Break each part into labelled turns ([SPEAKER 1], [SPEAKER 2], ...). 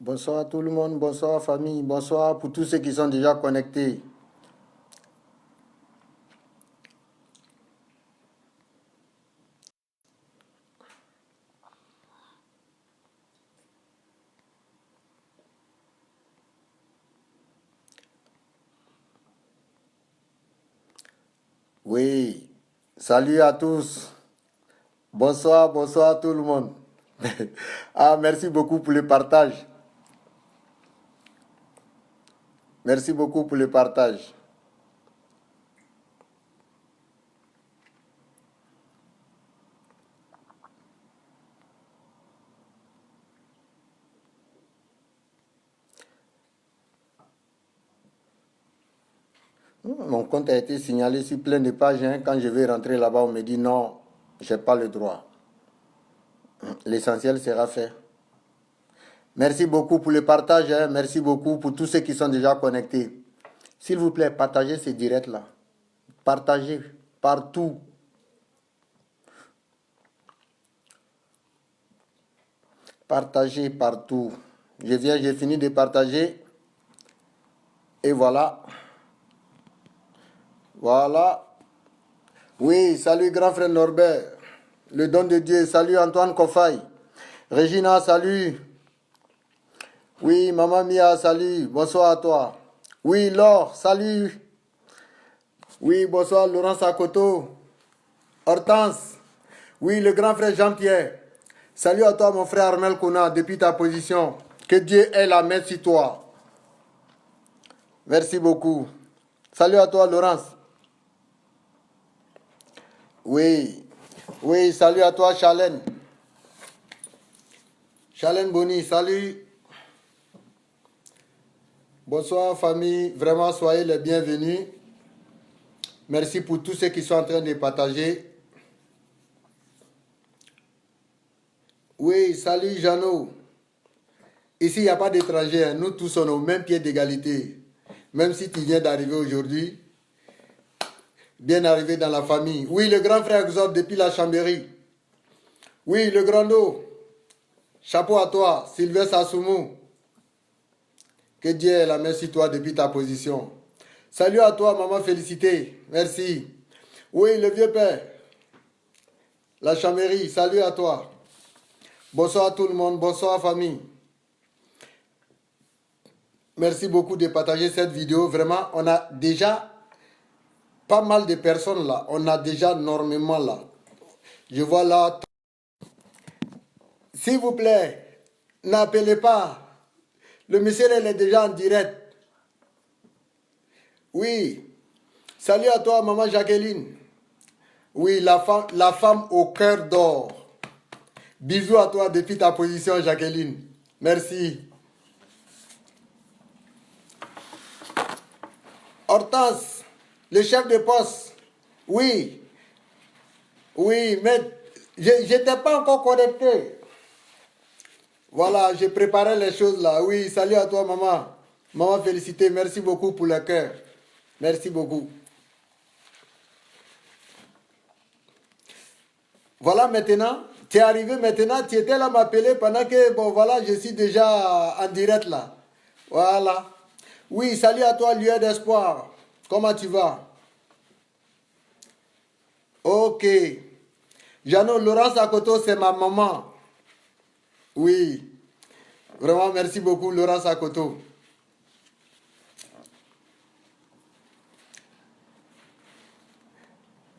[SPEAKER 1] Bonsoir à tout le monde, bonsoir famille, bonsoir pour tous ceux qui sont déjà connectés. Oui, salut à tous. Bonsoir, bonsoir à tout le monde. Ah, merci beaucoup pour le partage. Merci beaucoup pour le partage. Mon compte a été signalé sur plein de pages, hein. Quand je vais rentrer là-bas, on me dit non, j'ai pas le droit. L'essentiel sera fait. Merci beaucoup pour le partage, hein. Merci beaucoup pour tous ceux qui sont déjà connectés. S'il vous plaît, partagez ces directs-là. Partagez partout. Partagez partout. Je viens, j'ai fini de partager. Et voilà. Voilà. Oui, salut grand frère Norbert. Le don de Dieu. Salut Antoine Kofaï. Regina, salut. Oui, Maman Mia, salut. Bonsoir à toi. Oui, Laure, salut. Oui, bonsoir Laurent Sakoto. Hortense. Oui, le grand frère Jean-Pierre. Salut à toi mon frère Armel Kouna depuis ta position. Que Dieu ait la main sur toi. Merci beaucoup. Salut à toi Laurence. Oui. Oui, salut à toi Charlène. Charlène Boni, salut. Bonsoir famille. Vraiment, soyez les bienvenus. Merci pour tous ceux qui sont en train de partager. Oui, salut Jeannot. Ici, il n'y a pas d'étrangers, hein. Nous tous sommes au même pied d'égalité. Même si tu viens d'arriver aujourd'hui, bien arrivé dans la famille. Oui, le grand frère Exode depuis la Chambéry. Oui, le grand dos. Chapeau à toi, Sylvain Sassoumou. Que Dieu ait la main sur toi depuis ta position. Salut à toi, maman Félicité. Merci. Oui, le vieux père. La Chambéry, salut à toi. Bonsoir à tout le monde, bonsoir famille. Merci beaucoup de partager cette vidéo. Vraiment, on a déjà pas mal de personnes là. On a déjà énormément là. Je vois là. S'il vous plaît, n'appelez pas. Le monsieur, il est déjà en direct. Oui. Salut à toi, maman Jacqueline. Oui, la femme au cœur d'or. Bisous à toi depuis ta position, Jacqueline. Merci. Hortense, le chef de poste. Oui. Oui, mais je n'étais pas encore connecté. Voilà, j'ai préparé les choses là. Oui, salut à toi, maman. Maman, félicité. Merci beaucoup pour le cœur. Merci beaucoup. Voilà maintenant, tu es arrivé maintenant, tu étais là m'appeler pendant que, bon voilà, je suis déjà en direct là. Voilà. Oui, salut à toi, lieu d'espoir. Comment tu vas? Ok. Jeannot, Laurence Akoto, c'est ma maman. Oui. Vraiment, merci beaucoup, Laurence Akoto.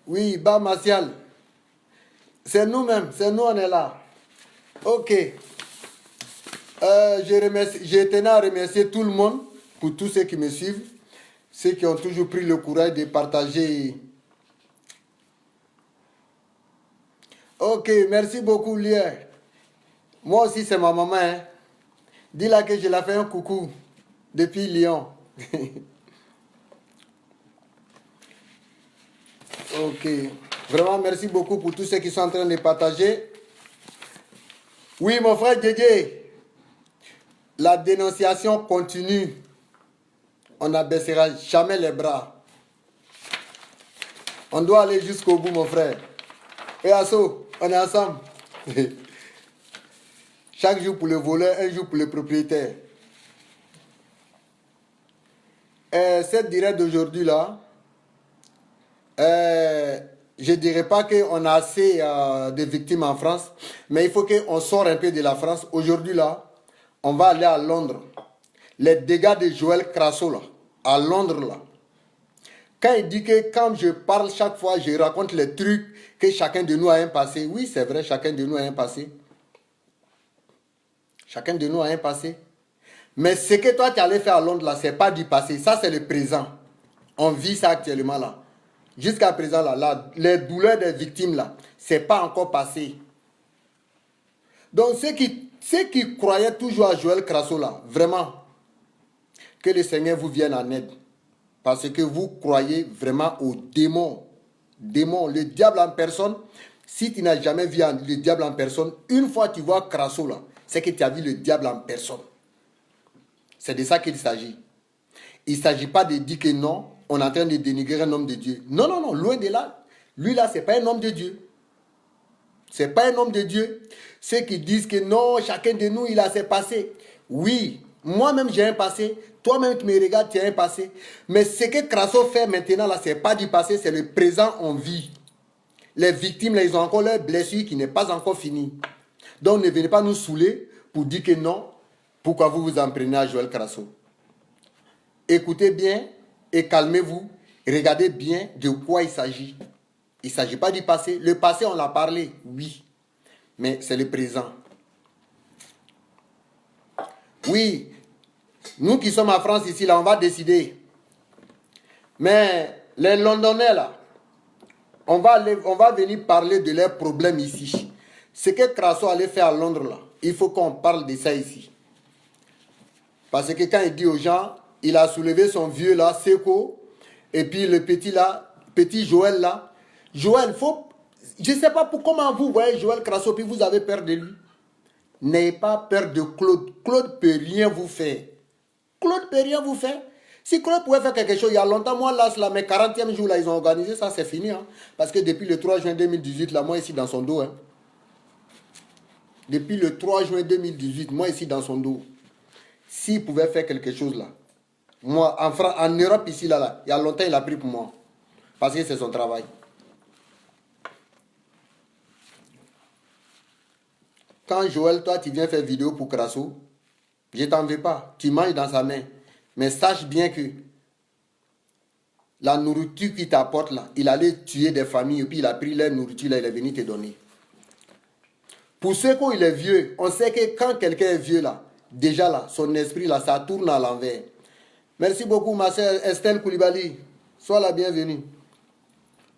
[SPEAKER 1] Oui, Bas Martial. C'est nous-mêmes, c'est nous, on est là. Ok. Je tenais à remercier tout le monde pour tous ceux qui me suivent, ceux qui ont toujours pris le courage de partager. Ok, merci beaucoup, Lier. Moi aussi, c'est ma maman. Hein. Dis-la que je la fais un coucou depuis Lyon. Ok. Vraiment, merci beaucoup pour tous ceux qui sont en train de partager. Oui, mon frère Djedje, la dénonciation continue. On n'abaissera jamais les bras. On doit aller jusqu'au bout, mon frère. Et Asso, on est ensemble. Chaque jour pour le voleur, un jour pour le propriétaire. Cette direct d'aujourd'hui là, je ne dirais pas qu'on a assez de victimes en France, mais il faut qu'on sorte un peu de la France. Aujourd'hui là, on va aller à Londres. Les dégâts de Joël Crasso là, à Londres là. Quand il dit que quand je parle chaque fois, je raconte les trucs que chacun de nous a un passé. Oui, c'est vrai, chacun de nous a un passé. Chacun de nous a un passé. Mais ce que toi tu allais faire à Londres là, c'est pas du passé. Ça, c'est le présent. On vit ça actuellement là. Jusqu'à présent là, les douleurs des victimes là, c'est pas encore passé. Donc ceux qui croyaient toujours à Joël Crasso là, vraiment, que le Seigneur vous vienne en aide. Parce que vous croyez vraiment aux démons. Démons, le diable en personne. Si tu n'as jamais vu le diable en personne, une fois tu vois Crasso là, c'est que tu as vu le diable en personne. C'est de ça qu'il s'agit. Il ne s'agit pas de dire que non, on est en train de dénigrer un homme de Dieu. Non, non, non, loin de là. Lui là, ce n'est pas un homme de Dieu. Ce n'est pas un homme de Dieu. Ceux qui disent que non, chacun de nous, il a ses passés. Oui, moi-même j'ai un passé. Toi-même qui me regardes, tu as un passé. Mais ce que Crasso fait maintenant, là, ce n'est pas du passé, c'est le présent on vit. Les victimes, là, ils ont encore leur blessure qui n'est pas encore finie. Donc ne venez pas nous saouler pour dire que non. Pourquoi vous vous en prenez à Joël Crasso? Écoutez bien et calmez-vous. Regardez bien de quoi il s'agit. Il ne s'agit pas du passé. Le passé, on l'a parlé, oui. Mais c'est le présent. Oui, nous qui sommes en France ici, là, on va décider. Mais les Londonais, là, on va venir parler de leurs problèmes ici. Ce que Crasso allait faire à Londres, là, il faut qu'on parle de ça ici. Parce que quand il dit aux gens, il a soulevé son vieux là, Seko, et puis le petit là, petit Joël là. Joël, je ne sais pas comment vous voyez Joël Crasso, puis vous avez peur de lui. N'ayez pas peur de Claude. Claude ne peut rien vous faire. Claude ne peut rien vous faire. Si Claude pouvait faire quelque chose, il y a longtemps, moi là, mes 40e jour là, ils ont organisé ça, c'est fini. Hein. Parce que depuis le 3 juin 2018, là, moi ici dans son dos. Hein. Depuis le 3 juin 2018, moi ici dans son dos. S'il pouvait faire quelque chose là, moi, en Europe ici, là, il y a longtemps, il a pris pour moi. Parce que c'est son travail. Quand Joël, toi, tu viens faire vidéo pour Crasso, je ne t'en veux pas. Tu manges dans sa main. Mais sache bien que la nourriture qu'il t'apporte là, il allait tuer des familles et puis il a pris leur nourriture là, il est venu te donner. Pour ceux qui est vieux, on sait que quand quelqu'un est vieux là, déjà là, son esprit là, ça tourne à l'envers. Merci beaucoup, ma sœur Estelle Koulibaly. Sois la bienvenue.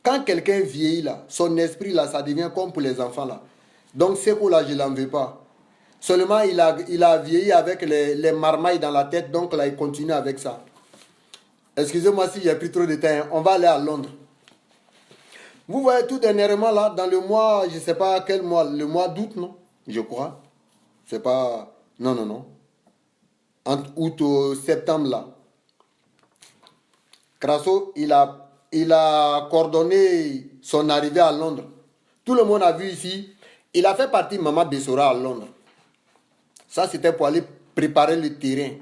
[SPEAKER 1] Quand quelqu'un vieillit là, son esprit là, ça devient comme pour les enfants là. Donc, ce coup là, je ne l'en veux pas. Seulement, il a vieilli avec les marmailles dans la tête, donc là, il continue avec ça. Excusez-moi si j'ai pris trop de temps. On va aller à Londres. Vous voyez tout dernièrement là, dans le mois, je ne sais pas quel mois, le mois d'août, non? Je crois. C'est pas... Non, non, non. Entre août ou septembre là. Crasso, il a coordonné son arrivée à Londres. Tout le monde a vu ici. Il a fait partie de Maman Bessora à Londres. Ça, c'était pour aller préparer le terrain.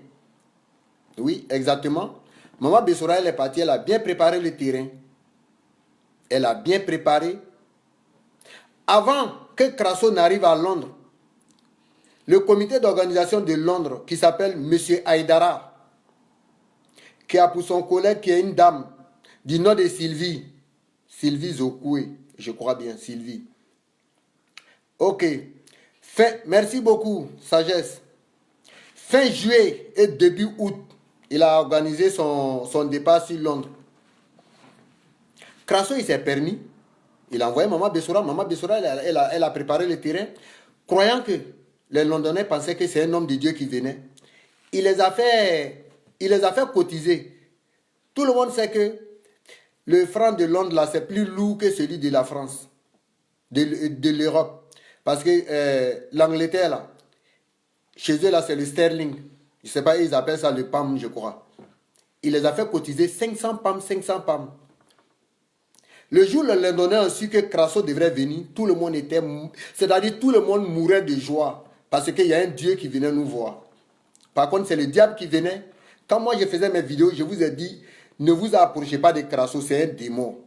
[SPEAKER 1] Oui, exactement. Maman Bessora, elle est partie, elle a bien préparé le terrain. Elle a bien préparé. Avant que Crasso n'arrive à Londres, le comité d'organisation de Londres, qui s'appelle M. Aïdara, qui a pour son collègue, qui est une dame du nom de Sylvie Zokoué, je crois bien, Sylvie. Ok. Merci beaucoup, sagesse. Fin juillet et début août, il a organisé son départ sur Londres. Crasso, il s'est permis. Il a envoyé Maman Bessora. Maman Bessora, elle a préparé le terrain, croyant que les Londonais pensaient que c'est un homme de Dieu qui venait. Il les a fait cotiser. Tout le monde sait que le franc de Londres, là, c'est plus lourd que celui de la France, de l'Europe. Parce que l'Angleterre, là, chez eux, là, c'est le sterling. Je ne sais pas, ils appellent ça le pound, je crois. Il les a fait cotiser 500 pounds, 500 pounds. Le jour où les Londonais ont su que Crasso devrait venir, tout le monde était... C'est-à-dire tout le monde mourait de joie. Parce qu'il y a un Dieu qui venait nous voir. Par contre, c'est le diable qui venait. Quand moi je faisais mes vidéos, je vous ai dit, ne vous approchez pas de Crasso, c'est un démon.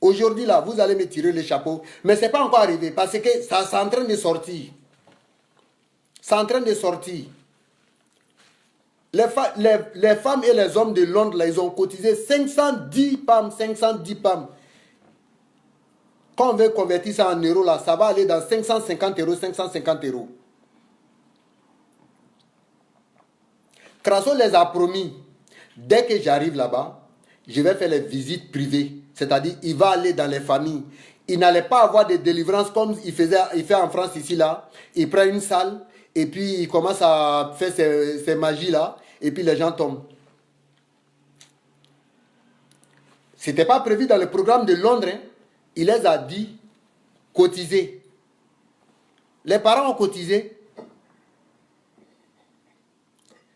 [SPEAKER 1] Aujourd'hui, là, vous allez me tirer le chapeau. Mais ce n'est pas encore arrivé parce que ça c'est en train de sortir. C'est en train de sortir. Les femmes et les hommes de Londres, là, ils ont cotisé 510 PAM, 510 PAM. Quand on veut convertir ça en euros, là, ça va aller dans 550 euros, 550 euros. Crasso les a promis, dès que j'arrive là-bas, je vais faire les visites privées. C'est-à-dire, il va aller dans les familles. Il n'allait pas avoir de délivrance comme il fait en France ici, là. Il prend une salle et puis il commence à faire ses magies là. Et puis les gens tombent. Ce n'était pas prévu dans le programme de Londres. Hein. Il les a dit cotiser. Les parents ont cotisé.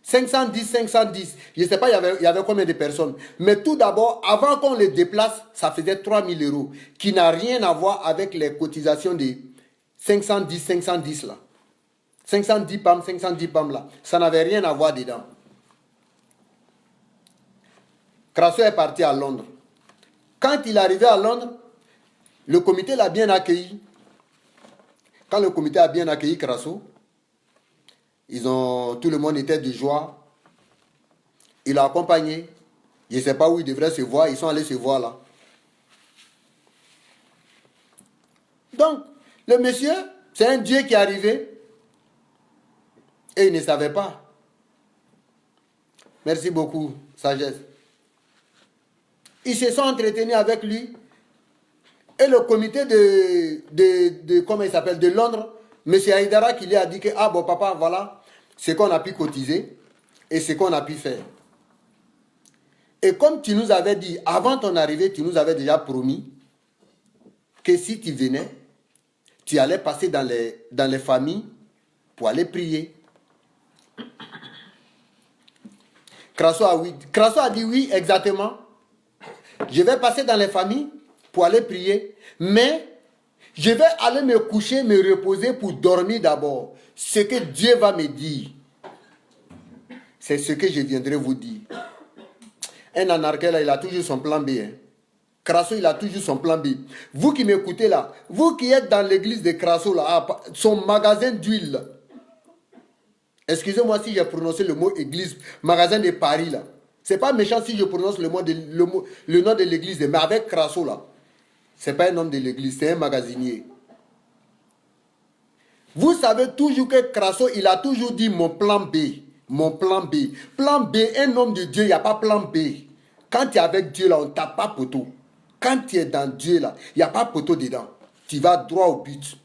[SPEAKER 1] 510, 510. Je ne sais pas, il y avait combien de personnes. Mais tout d'abord, avant qu'on les déplace, ça faisait 3000 euros. Qui n'a rien à voir avec les cotisations de 510, 510 là. 510 PAM là. Ça n'avait rien à voir dedans. Crasso est parti à Londres. Quand il est arrivé à Londres, le comité l'a bien accueilli. Quand le comité a bien accueilli Crasso, tout le monde était de joie. Il l'a accompagné. Je ne sais pas où ils devraient se voir. Ils sont allés se voir là. Donc, le monsieur, c'est un Dieu qui est arrivé. Et il ne savait pas. Merci beaucoup, sagesse. Ils se sont entretenus avec lui. Et le comité comment il s'appelle, de Londres, M. Haïdara qui lui a dit que, ah bon papa, voilà ce qu'on a pu cotiser et ce qu'on a pu faire. Et comme tu nous avais dit, avant ton arrivée, tu nous avais déjà promis que si tu venais, tu allais passer dans les familles pour aller prier. Crasso a dit oui, exactement. Je vais passer dans les familles pour aller prier, mais je vais aller me coucher, me reposer pour dormir d'abord. Ce que Dieu va me dire, c'est ce que je viendrai vous dire. Un anarchiste, là, il a toujours son plan B. Hein. Crasso, il a toujours son plan B. Vous qui m'écoutez là, vous qui êtes dans l'église de Crasso, là, son magasin d'huile, excusez-moi si j'ai prononcé le mot église, magasin de Paris, là. C'est pas méchant si je prononce le nom de l'église, mais avec Crasso, là. C'est pas un homme de l'église, c'est un magasinier. Vous savez toujours que Crasso, il a toujours dit mon plan B. Mon plan B. Plan B, un homme de Dieu, il n'y a pas plan B. Quand tu es avec Dieu, là, on ne tape pas poteau. Quand tu es dans Dieu, là, il n'y a pas poteau dedans. Tu vas droit au but.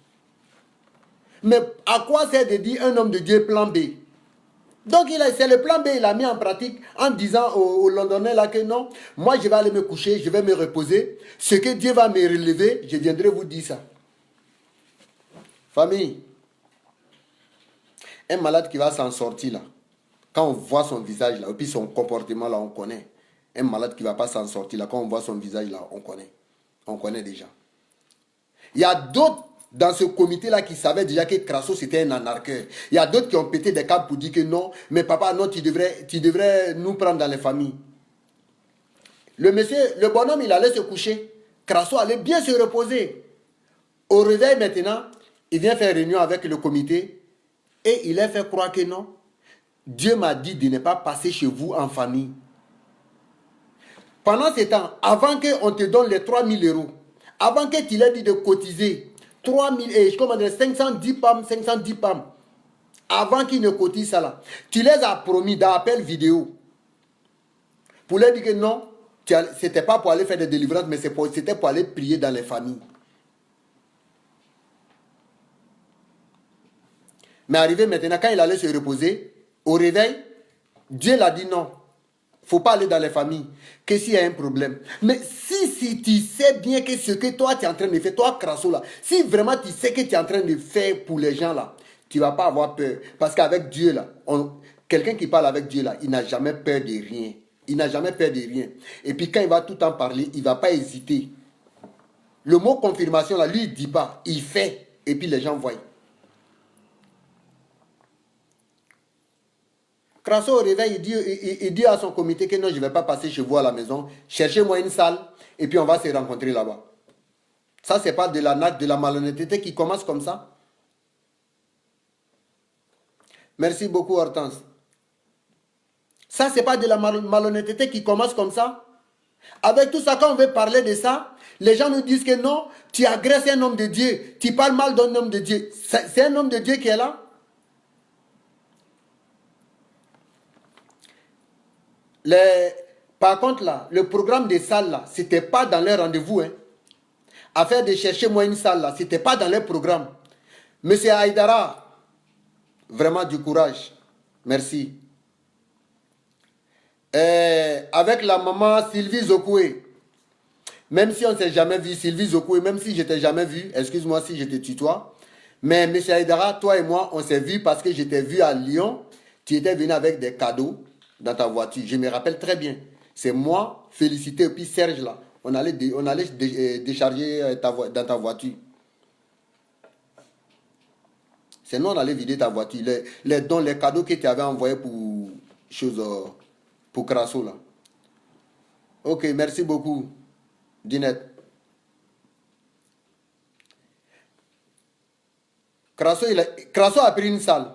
[SPEAKER 1] Mais à quoi sert de dire un homme de Dieu plan B? Donc, c'est le plan B, il a mis en pratique en disant aux Londonais là que non, moi je vais aller me coucher, je vais me reposer. Ce que Dieu va me relever, je viendrai vous dire ça. Famille, un malade qui va s'en sortir là, quand on voit son visage là, et puis son comportement là, on connaît. Un malade qui ne va pas s'en sortir là, quand on voit son visage là, on connaît. On connaît déjà. Il y a d'autres dans ce comité-là qui savaient déjà que Crasso c'était un anarcheur. Il y a d'autres qui ont pété des câbles pour dire que non, mais papa, non, tu devrais nous prendre dans les familles. Le bonhomme, il allait se coucher. Crasso allait bien se reposer. Au réveil maintenant, il vient faire réunion avec le comité et il leur fait croire que non. Dieu m'a dit de ne pas passer chez vous en famille. Pendant ce temps, avant qu'on te donne les 3000 euros, avant que tu l'aies dit de cotiser 510 PAM, 510 PAM, avant qu'ils ne cotisent ça là, tu les as promis d'appel vidéo pour leur dire que non, c'était pas pour aller faire des délivrances, mais c'était pour aller prier dans les familles. Mais arrivé maintenant, quand il allait se reposer, au réveil, Dieu l'a dit non. Il ne faut pas aller dans les familles, que s'il y a un problème. Mais si tu sais bien que ce que toi tu es en train de faire, toi Crasso là, si vraiment tu sais que tu es en train de faire pour les gens là, tu ne vas pas avoir peur. Parce qu'avec Dieu là, quelqu'un qui parle avec Dieu là, il n'a jamais peur de rien. Il n'a jamais peur de rien. Et puis quand il va tout en parler, il ne va pas hésiter. Le mot confirmation là, lui il ne dit pas, il fait. Et puis les gens voient. Crasso au réveil, il dit à son comité que non, je ne vais pas passer chez vous à la maison. Cherchez-moi une salle et puis on va se rencontrer là-bas. Ça, ce n'est pas de l'arnaque, de la malhonnêteté qui commence comme ça. Merci beaucoup, Hortense. Ça, ce n'est pas de la malhonnêteté qui commence comme ça. Avec tout ça, quand on veut parler de ça, les gens nous disent que non, tu agresses un homme de Dieu. Tu parles mal d'un homme de Dieu. C'est un homme de Dieu qui est là. Par contre, là, le programme des salles, là, ce n'était pas dans leur rendez-vous. Hein. Affaire de chercher moi une salle, là, ce n'était pas dans leur programme. Monsieur Haïdara, vraiment du courage. Merci. Avec la maman Sylvie Zokoué, même si on ne s'est jamais vu, Sylvie Zokoué, même si je ne t'ai jamais vu, excuse-moi si je te tutoie, mais monsieur Haïdara, toi et moi, on s'est vu parce que je t'ai vu à Lyon, tu étais venu avec des cadeaux dans ta voiture. Je me rappelle très bien. C'est moi, Félicité et puis Serge là. On allait décharger dans ta voiture. C'est nous, on allait vider ta voiture. Les dons, les cadeaux que tu avais envoyés pour Crasso là. Ok, merci beaucoup, Dinette. Crasso a pris une salle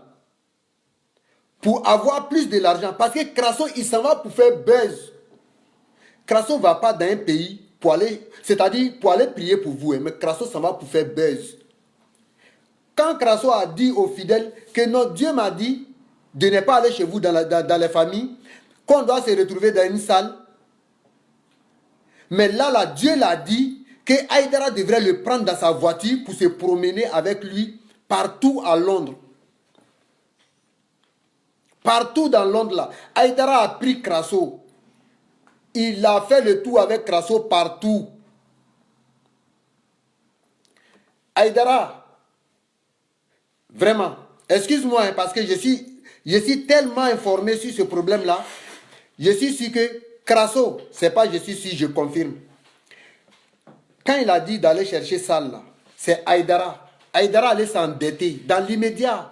[SPEAKER 1] pour avoir plus de l'argent. Parce que Crasso, il s'en va pour faire buzz. Crasso ne va pas dans un pays pour aller, c'est-à-dire pour aller prier pour vous. Mais Crasso s'en va pour faire buzz. Quand Crasso a dit aux fidèles que non, Dieu m'a dit de ne pas aller chez vous dans les familles, qu'on doit se retrouver dans une salle. Mais là, Dieu l'a dit que Haïdara devrait le prendre dans sa voiture pour se promener avec lui partout à Londres. Partout dans Londres, là. Haïdara a pris Crasso. Il a fait le tour avec Crasso partout. Haïdara, vraiment, excuse-moi, hein, parce que je suis tellement informé sur ce problème-là. Je suis sûr que Crasso, c'est pas je suis sûr, je confirme. Quand il a dit d'aller chercher ça là, c'est Haïdara. Haïdara allait s'endetter dans l'immédiat.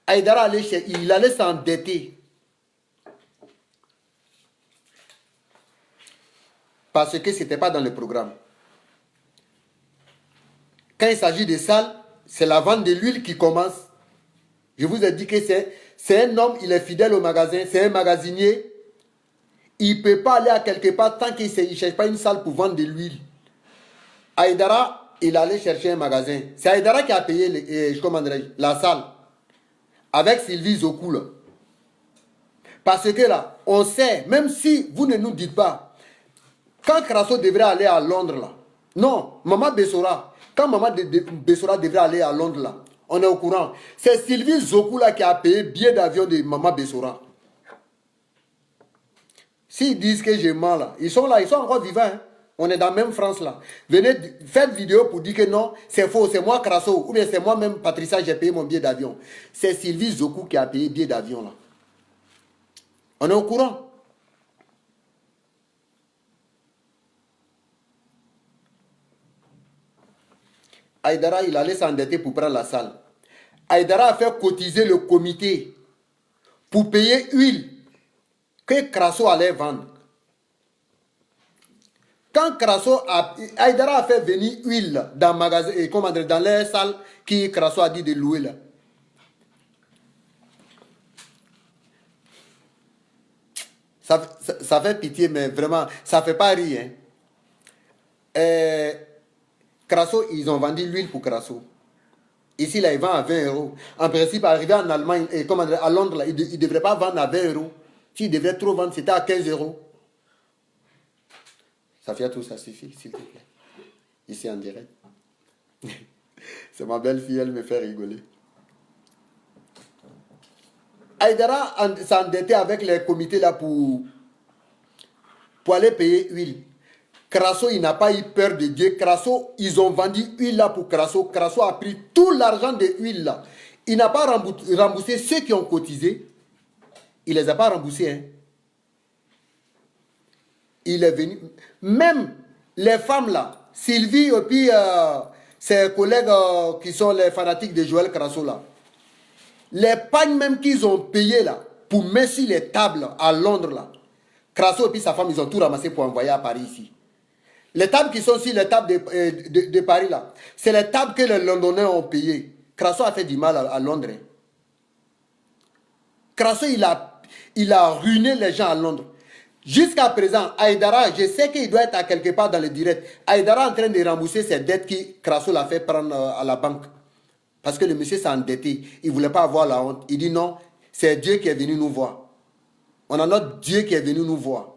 [SPEAKER 1] Haïdara il allait s'endetter. Parce que ce n'était pas dans le programme. Quand il s'agit de salles, c'est la vente de l'huile qui commence. Je vous ai dit que c'est un homme, il est fidèle au magasin, c'est un magasinier. Il ne peut pas aller à quelque part tant qu'il ne cherche pas une salle pour vendre de l'huile. Haïdara, il allait chercher un magasin. C'est Haïdara qui a payé la salle. Avec Sylvie Zokou. Là. Parce que là, on sait, même si vous ne nous dites pas, quand Crasso devrait aller à Londres, là, non, Maman Bessora, quand Maman Bessora devrait aller à Londres, là, on est au courant. C'est Sylvie Zokou là qui a payé billet d'avion de Maman Bessora. S'ils disent que je mens là, ils sont encore vivants. Hein. On est dans la même France là. Venez, faites vidéo pour dire que non, c'est faux, c'est moi Crasso, ou bien c'est moi-même Patricia, j'ai payé mon billet d'avion. C'est Sylvie Zokou qui a payé le billet d'avion là. On est au courant. Haïdara, il allait s'endetter pour prendre la salle. Haïdara a fait cotiser le comité pour payer huile que Crasso allait vendre. Quand Haïdara a fait venir huile dans le magasin, dans les salles qui Crasso a dit de louer là. Ça fait pitié, mais vraiment, ça ne fait pas rire. Hein. Crasso, ils ont vendu l'huile pour Crasso. Ici, là, ils vendent à 20 euros. En principe, arrivé en Allemagne, à Londres, là, ils ne devraient pas vendre à 20 euros. S'ils devraient trop vendre, c'était à 15 euros. Ça fait tout, ça suffit, s'il te plaît. Ici, en direct. C'est ma belle-fille, elle me fait rigoler. Haïdara s'endettait avec les comités là pour aller payer huile. Crasso, il n'a pas eu peur de Dieu. Crasso, ils ont vendu huile là pour Crasso. Crasso a pris tout l'argent de huile là. Il n'a pas remboursé ceux qui ont cotisé. Il ne les a pas remboursés. Hein. Il est venu. Même les femmes là, Sylvie et puis ses collègues qui sont les fanatiques de Joël Crasso là. Les pagnes même qu'ils ont payées là, pour mettre sur les tables à Londres là. Crasso et puis sa femme, ils ont tout ramassé pour envoyer à Paris ici. Les tables qui sont sur les tables de Paris là, c'est les tables que les Londonais ont payées. Crasso a fait du mal à Londres. Crasso, il a ruiné les gens à Londres. Jusqu'à présent, Aïdara, je sais qu'il doit être à quelque part dans le direct. Aïdara est en train de rembourser ses dettes que Crasso l'a fait prendre à la banque. Parce que le monsieur s'est endetté. Il ne voulait pas avoir la honte. Il dit non, c'est Dieu qui est venu nous voir. On a notre Dieu qui est venu nous voir.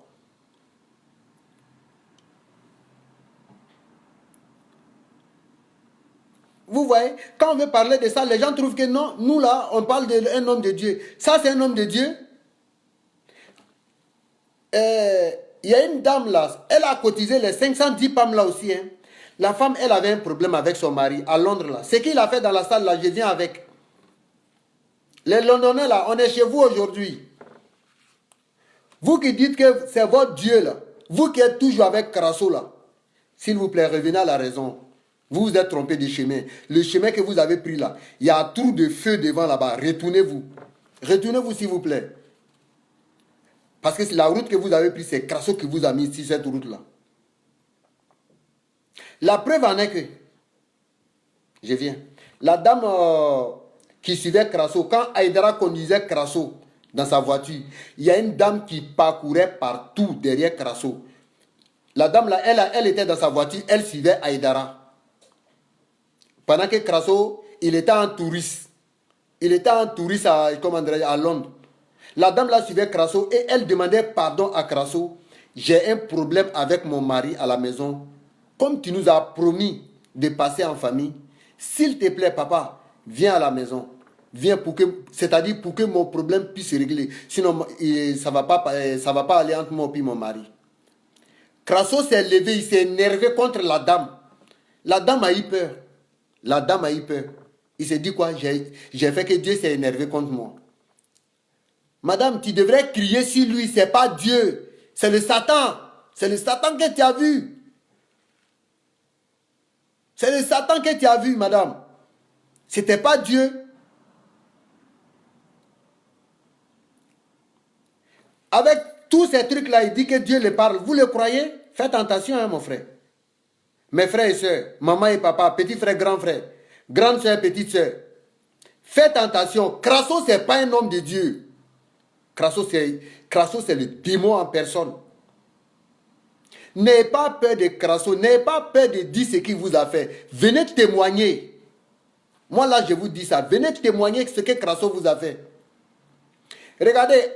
[SPEAKER 1] Vous voyez, quand on veut parler de ça, les gens trouvent que non, nous là, on parle d'un homme de Dieu. Ça, c'est un homme de Dieu. Il y a une dame là, elle a cotisé les 510 PAM là aussi. Hein. La femme, elle avait un problème avec son mari à Londres là. Ce qu'il a fait dans la salle là, je viens avec. Les Londonais là, on est chez vous aujourd'hui. Vous qui dites que c'est votre Dieu là, vous qui êtes toujours avec Crasso là, s'il vous plaît, revenez à la raison. Vous vous êtes trompé de chemin. Le chemin que vous avez pris là, il y a un trou de feu devant là-bas. Retournez-vous. Retournez-vous s'il vous plaît. Parce que la route que vous avez prise, c'est Crasso qui vous a mis sur cette route-là. La preuve en est que, je viens, la dame qui suivait Crasso, quand Aïdara conduisait Crasso dans sa voiture, il y a une dame qui parcourait partout derrière Crasso. La dame là, elle était dans sa voiture, elle suivait Aïdara. Pendant que Crasso, il était en touriste. Il était en touriste à Londres. La dame là suivait Crasso et elle demandait pardon à Crasso. J'ai un problème avec mon mari à la maison. Comme tu nous as promis de passer en famille, s'il te plaît, papa, viens à la maison. Viens c'est-à-dire pour que mon problème puisse se régler. Sinon, ça ne va pas aller entre moi et mon mari. Crasso s'est levé, il s'est énervé contre la dame. La dame a eu peur. La dame a eu peur. Il s'est dit quoi? J'ai fait que Dieu s'est énervé contre moi. Madame, tu devrais crier sur lui, c'est pas Dieu. C'est le Satan. C'est le Satan que tu as vu. C'est le Satan que tu as vu, madame. C'était pas Dieu. Avec tous ces trucs-là, il dit que Dieu le parle. Vous le croyez? Faites attention, hein, mon frère. Mes frères et sœurs, maman et papa, petit frère, grand frère, grande sœur, petite sœur. Faites attention. Crasso, ce n'est pas un homme de Dieu. Crasso, c'est le démon en personne. N'ayez pas peur de Crasso. N'ayez pas peur de dire ce qu'il vous a fait. Venez témoigner. Moi, là, je vous dis ça. Venez témoigner ce que Crasso vous a fait. Regardez,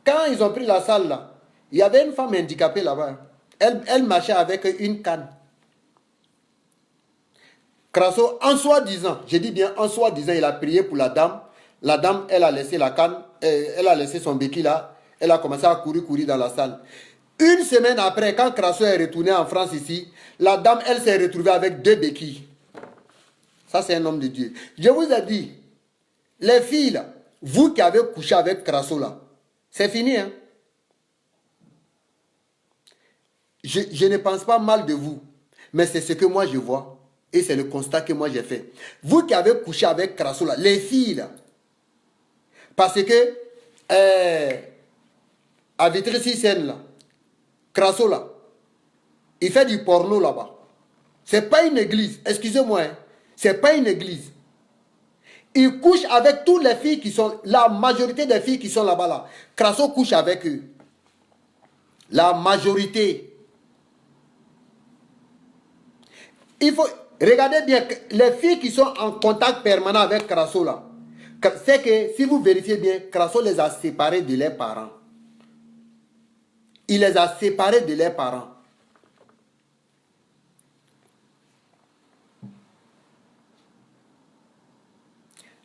[SPEAKER 1] quand ils ont pris la salle, là, il y avait une femme handicapée là-bas. Elle marchait avec une canne. Crasso, en soi-disant, je dis bien en soi-disant, il a prié pour la dame. La dame, elle a laissé la canne, elle a laissé son béquille là. Elle a commencé à courir dans la salle. Une semaine après, quand Crasso est retourné en France ici, la dame, elle s'est retrouvée avec 2 béquilles. Ça, c'est un homme de Dieu. Je vous ai dit, les filles là, vous qui avez couché avec Crasso là, c'est fini, hein. Je ne pense pas mal de vous, mais c'est ce que moi je vois. Et c'est le constat que moi j'ai fait. Vous qui avez couché avec Crasso là, les filles là, parce que à Vitry-sur-Seine là, Crasso là, il fait du porno là-bas. C'est pas une église, excusez-moi, hein, c'est pas une église. Il couche avec toutes les filles qui sont, la majorité des filles qui sont là-bas là. Crasso couche avec eux. La majorité. Il faut regarder bien les filles qui sont en contact permanent avec Crasso là. C'est que si vous vérifiez bien, Crasso les a séparées de leurs parents. Il les a séparées de leurs parents.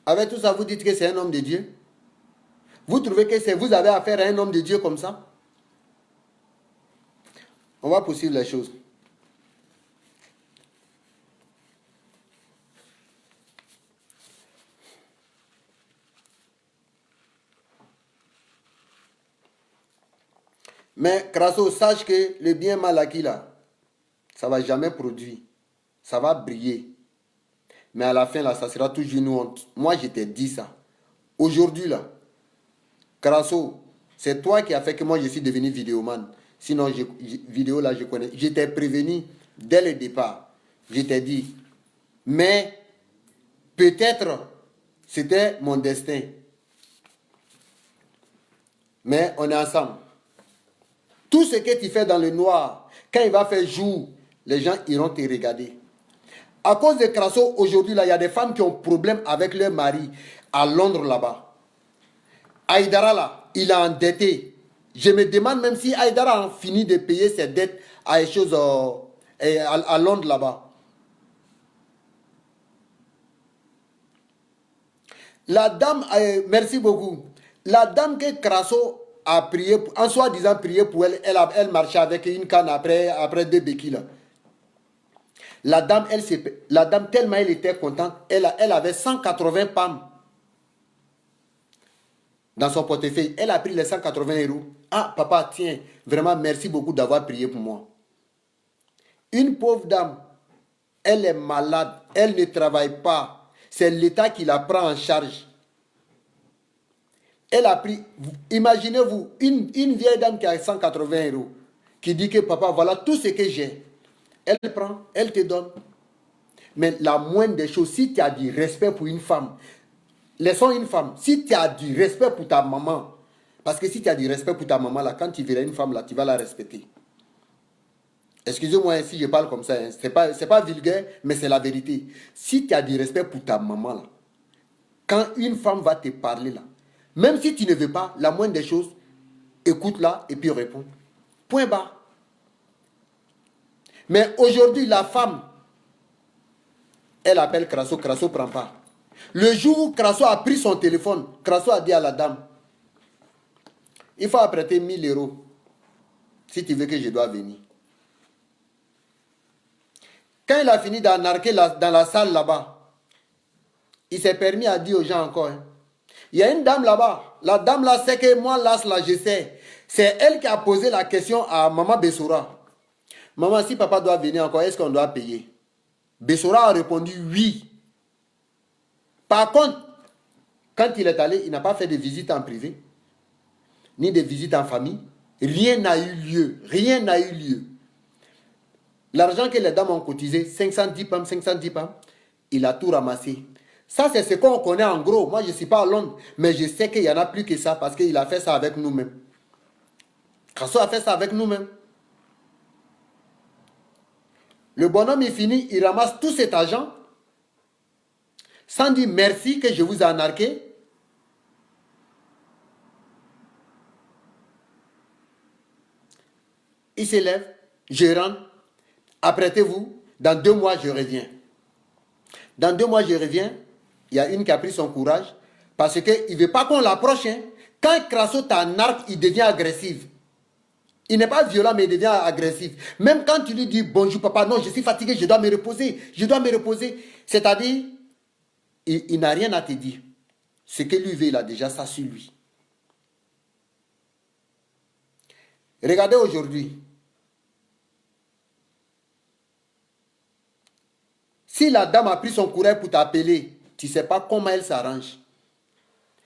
[SPEAKER 1] Avec tout ça, vous dites que c'est un homme de Dieu? Vous trouvez que vous avez affaire à un homme de Dieu comme ça? On va poursuivre les choses. Mais Crasso, sache que le bien mal acquis là, ça ne va jamais produire. Ça va briller. Mais à la fin là, ça sera toujours une honte. Moi, je t'ai dit ça. Aujourd'hui là, Crasso, c'est toi qui as fait que moi je suis devenu vidéoman. Sinon, vidéo là, je connais. Je t'ai prévenu dès le départ. Je t'ai dit. Mais peut-être c'était mon destin. Mais on est ensemble. Tout ce que tu fais dans le noir, quand il va faire jour, les gens iront te regarder. À cause de Crasso, aujourd'hui, là, il y a des femmes qui ont problème avec leur mari à Londres là-bas. Aïdara là, il est endetté. Je me demande même si Aïdara a fini de payer ses dettes à des choses à Londres là-bas. La dame, merci beaucoup. La dame que Crasso a prié, en soi-disant prié pour elle, elle marchait avec une canne après 2 béquilles là. La dame, tellement elle était contente, elle avait 180 pommes dans son portefeuille. Elle a pris les 180 euros. Ah, papa, tiens, vraiment, merci beaucoup d'avoir prié pour moi. Une pauvre dame, elle est malade, elle ne travaille pas. C'est l'État qui la prend en charge. Elle a pris, imaginez-vous, une vieille dame qui a 180 euros, qui dit que papa, voilà tout ce que j'ai. Elle prend, elle te donne. Mais la moindre des choses, si tu as du respect pour une femme, laissons une femme, si tu as du respect pour ta maman, parce que si tu as du respect pour ta maman, là, quand tu verras une femme, là, tu vas la respecter. Excusez-moi si je parle comme ça, hein. C'est pas vulgaire, mais c'est la vérité. Si tu as du respect pour ta maman, là, quand une femme va te parler, là, même si tu ne veux pas, la moindre des choses, écoute-la et puis réponds. Point barre. Mais aujourd'hui, la femme, elle appelle Crasso, Crasso ne prend pas. Le jour où Crasso a pris son téléphone, Crasso a dit à la dame, il faut apprêter 1000 euros si tu veux que je dois venir. Quand il a fini d'anarquer dans la salle là-bas, il s'est permis à dire aux gens encore, hein, il y a une dame là-bas. La dame là, c'est que moi là, je sais. C'est elle qui a posé la question à maman Bessora. Maman, si papa doit venir encore, est-ce qu'on doit payer? Bessora a répondu oui. Par contre, quand il est allé, il n'a pas fait de visite en privé, ni de visite en famille. Rien n'a eu lieu. Rien n'a eu lieu. L'argent que les dames ont cotisé, 510 pam, il a tout ramassé. Ça, c'est ce qu'on connaît en gros. Moi, je ne suis pas à Londres, mais je sais qu'il y en a plus que ça parce qu'il a fait ça avec nous-mêmes. Crasso a fait ça avec nous-mêmes. Le bonhomme, il finit, il ramasse tout cet argent sans dire merci que je vous ai anarqué. Il s'élève, je rentre, apprêtez-vous, dans 2 mois, je reviens. Dans 2 mois, je reviens, il y a une qui a pris son courage parce qu'il ne veut pas qu'on l'approche. Hein. Quand Crasso t'anarque, il devient agressif. Il n'est pas violent, mais il devient agressif. Même quand tu lui dis bonjour papa, non, je suis fatigué, je dois me reposer, C'est-à-dire, il n'a rien à te dire. Ce que lui veut, il a déjà ça sur lui. Regardez aujourd'hui. Si la dame a pris son courage pour t'appeler, tu ne sais pas comment elle s'arrange.